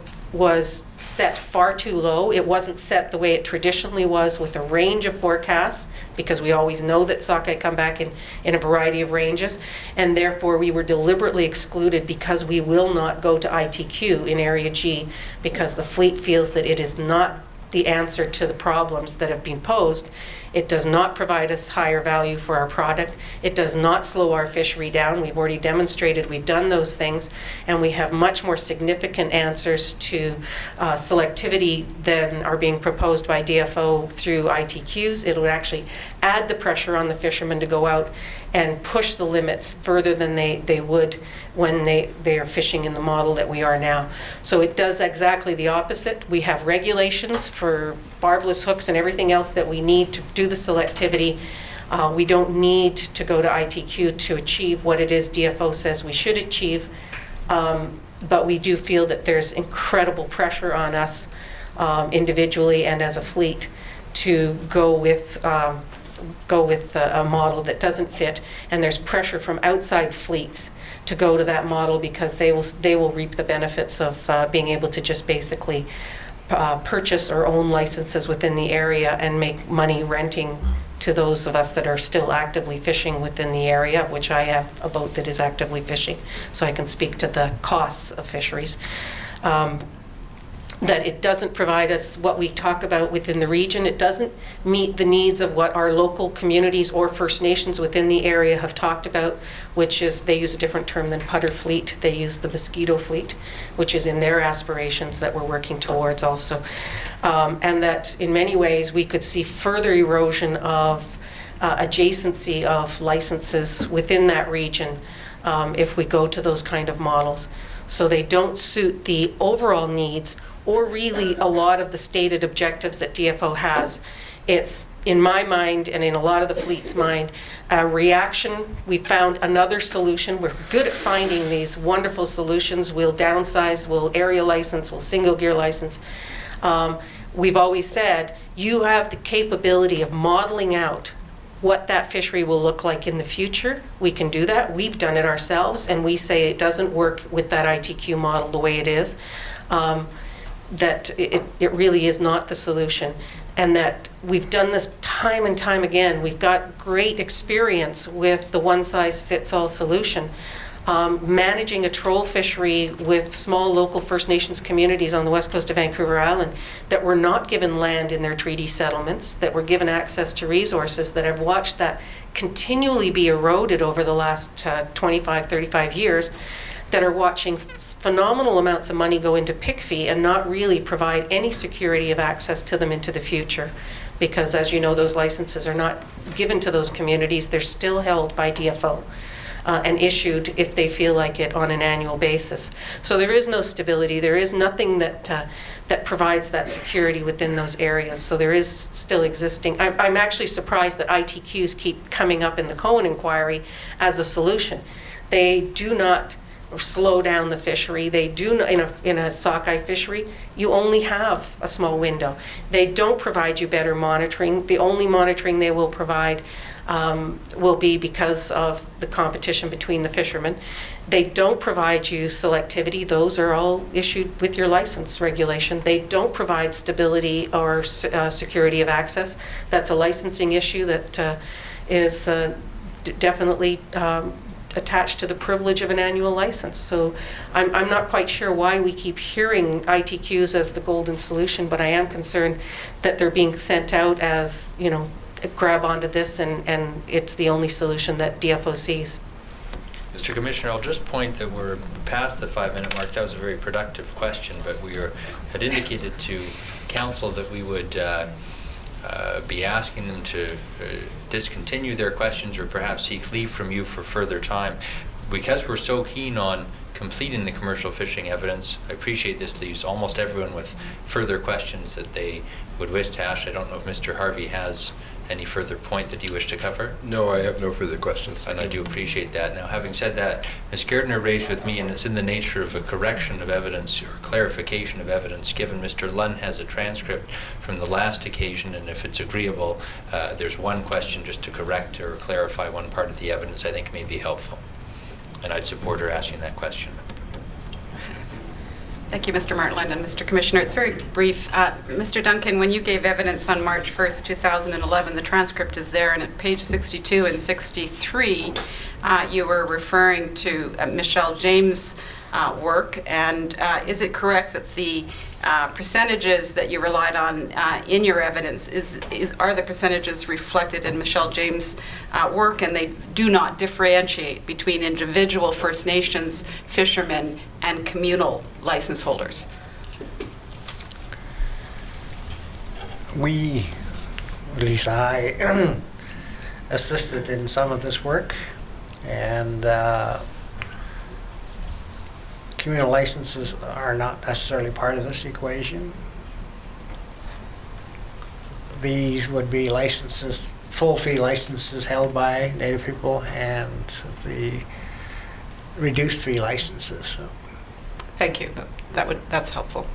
set far too low. It wasn't set the way it traditionally was, with a range of forecasts, because we always know that sockeye come back in a variety of ranges, and therefore we were deliberately excluded because we will not go to ITQ in Area G, because the fleet feels that it is not the answer to the problems that have been posed. It does not provide us higher value for our product. It does not slow our fishery down. We've already demonstrated we've done those things, and we have much more significant answers to selectivity than are being proposed by DFO through ITQs. It would actually add the pressure on the fishermen to go out and push the limits further than they would when they are fishing in the model that we are now. So it does exactly the opposite. We have regulations for barbless hooks and everything else that we need to do the selectivity. We don't need to go to ITQ to achieve what it is DFO says we should achieve, but we do feel that there's incredible pressure on us individually and as a fleet to go with a model that doesn't fit, and there's pressure from outside fleets to go to that model because they will reap the benefits of being able to just basically purchase or own licenses within the area and make money renting to those of us that are still actively fishing within the area, of which I have a boat that is actively fishing, so I can speak to the costs of fisheries. That it doesn't provide us what we talk about within the region. It doesn't meet the needs of what our local communities or First Nations within the area have talked about, which is, they use a different term than putter fleet. They use the mosquito fleet, which is in their aspirations that we're working towards also. And that in many ways we could see further erosion of adjacency of licenses within that region if we go to those kind of models. So they don't suit the overall needs or really a lot of the stated objectives that DFO has. It's, in my mind and in a lot of the fleet's mind, a reaction. We found another solution. We're good at finding these wonderful solutions. We'll downsize, we'll area license, we'll single gear license. We've always said, you have the capability of modeling out what that fishery will look like in the future. We can do that. We've done it ourselves, and we say it doesn't work with that ITQ model the way it is. That it really is not the solution, and that we've done this time and time again. We've got great experience with the one-size-fits-all solution. Managing a troll fishery with small local First Nations communities on the west coast of Vancouver Island that were not given land in their treaty settlements, that were given access to resources, that have watched that continually be eroded over the last 25, 35 years, that are watching phenomenal amounts of money go into pick fee and not really provide any security of access to them into the future. Because as you know, those licenses are not given to those communities. They're still held by DFO. And issued if they feel like it on an annual basis. So there is no stability. There is nothing that that provides that security within those areas. So there is still existing. I'm actually surprised that ITQs keep coming up in the Cohen inquiry as a solution. They do not slow down the fishery. They do in a sockeye fishery, you only have a small window. They don't provide you better monitoring. The only monitoring they will provide will be because of the competition between the fishermen. They don't provide you selectivity. Those are all issued with your license regulation. They don't provide stability or security of access. That's a licensing issue that is definitely attached to the privilege of an annual license. So I'm not quite sure why we keep hearing ITQs as the golden solution, but I am concerned that they're being sent out as, you know, grab onto this and it's the only solution that DFO sees. Mr. Commissioner, I'll just point that we're past the 5-minute mark. That was a very productive question, but we had indicated to Council that we would be asking them to discontinue their questions or perhaps seek leave from you for further time. Because we're so keen on completing the commercial fishing evidence, I appreciate this leaves almost everyone with further questions that they would wish to ask. I don't know if Mr. Harvey has any further point that you wish to cover? No, I have no further questions. And I do appreciate that. Now, having said that, Ms. Gardner raised with me, and it's in the nature of a correction of evidence or clarification of evidence, given Mr. Lunn has a transcript from the last occasion, and if it's agreeable, there's one question just to correct or clarify one part of the evidence I think may be helpful. And I'd support her asking that question. Thank you, Mr. Martland and Mr. Commissioner. It's very brief. Mr. Duncan, when you gave evidence on March 1st, 2011, the transcript is there, and at page 62 and 63, you were referring to Michelle James' work. And is it correct that the percentages that you relied on in your evidence are the percentages reflected in Michelle James' work, and they do not differentiate between individual First Nations fishermen and communal license holders? We, at least I, assisted in some of this work, and communal licenses are not necessarily part of this equation. These would be licenses, full fee licenses held by Native people, and the reduced fee licenses. So. Thank you. That's helpful.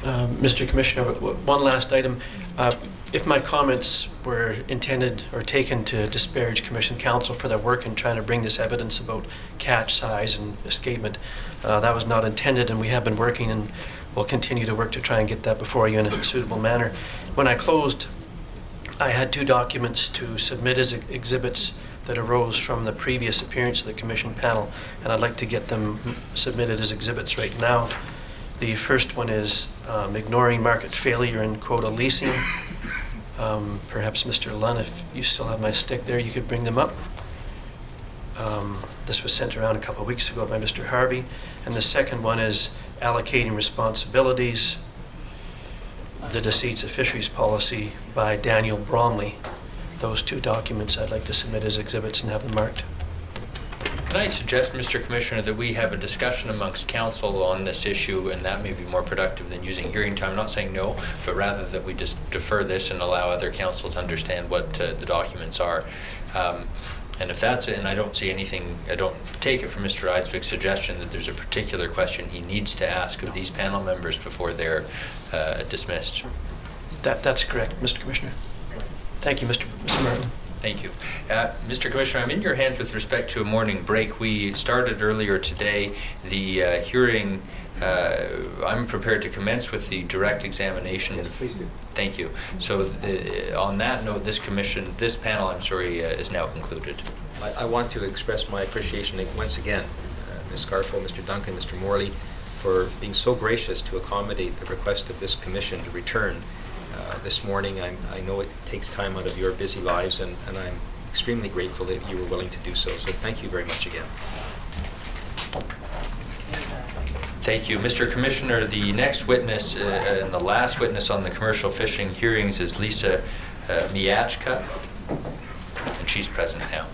Mr. Commissioner, one last item. if my comments were intended or taken to disparage Commission Council for their work in trying to bring this evidence about catch size and escapement, that was not intended, and we have been working and will continue to work to try and get that before you in a suitable manner. When I closed, I had 2 documents to submit as exhibits that arose from the previous appearance of the Commission panel, and I'd like to get them submitted as exhibits right now. The first one is ignoring market failure in quota leasing. Perhaps Mr. Lunn, if you still have my stick there, you could bring them up. This was sent around a couple of weeks ago by Mr. Harvey. And the second one is allocating responsibilities, the Deceits of Fisheries policy by Daniel Bromley. Those 2 documents I'd like to submit as exhibits and have them marked. Can I suggest, Mr. Commissioner, that we have a discussion amongst council on this issue, and that may be more productive than using hearing time? I'm not saying no, but rather that we just defer this and allow other council to understand what the documents are. And if that's it, and I don't see anything, I don't take it from Mr. Eidsvik's suggestion that there's a particular question he needs to ask of these panel members before they're dismissed. That's correct, Mr. Commissioner. Thank you, Mr. Martin. Thank you. Mr. Commissioner, I'm in your hands with respect to a morning break. We started earlier today the hearing. I'm prepared to commence with the direct examination. Yes, please do. Thank you. So on that note, this panel, is now concluded. I want to express my appreciation once again, Ms. Scarfo, Mr. Duncan, Mr. Morley, for being so gracious to accommodate the request of this commission to return this morning. I know it takes time out of your busy lives, and I'm extremely grateful that you were willing to do so. So thank you very much again. Thank you. Mr. Commissioner, the next witness and the last witness on the commercial fishing hearings is Lisa Miachka, and she's present now.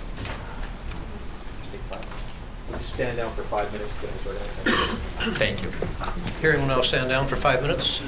Stand down for 5 minutes. Thank you. Hearing will now stand down for 5 minutes.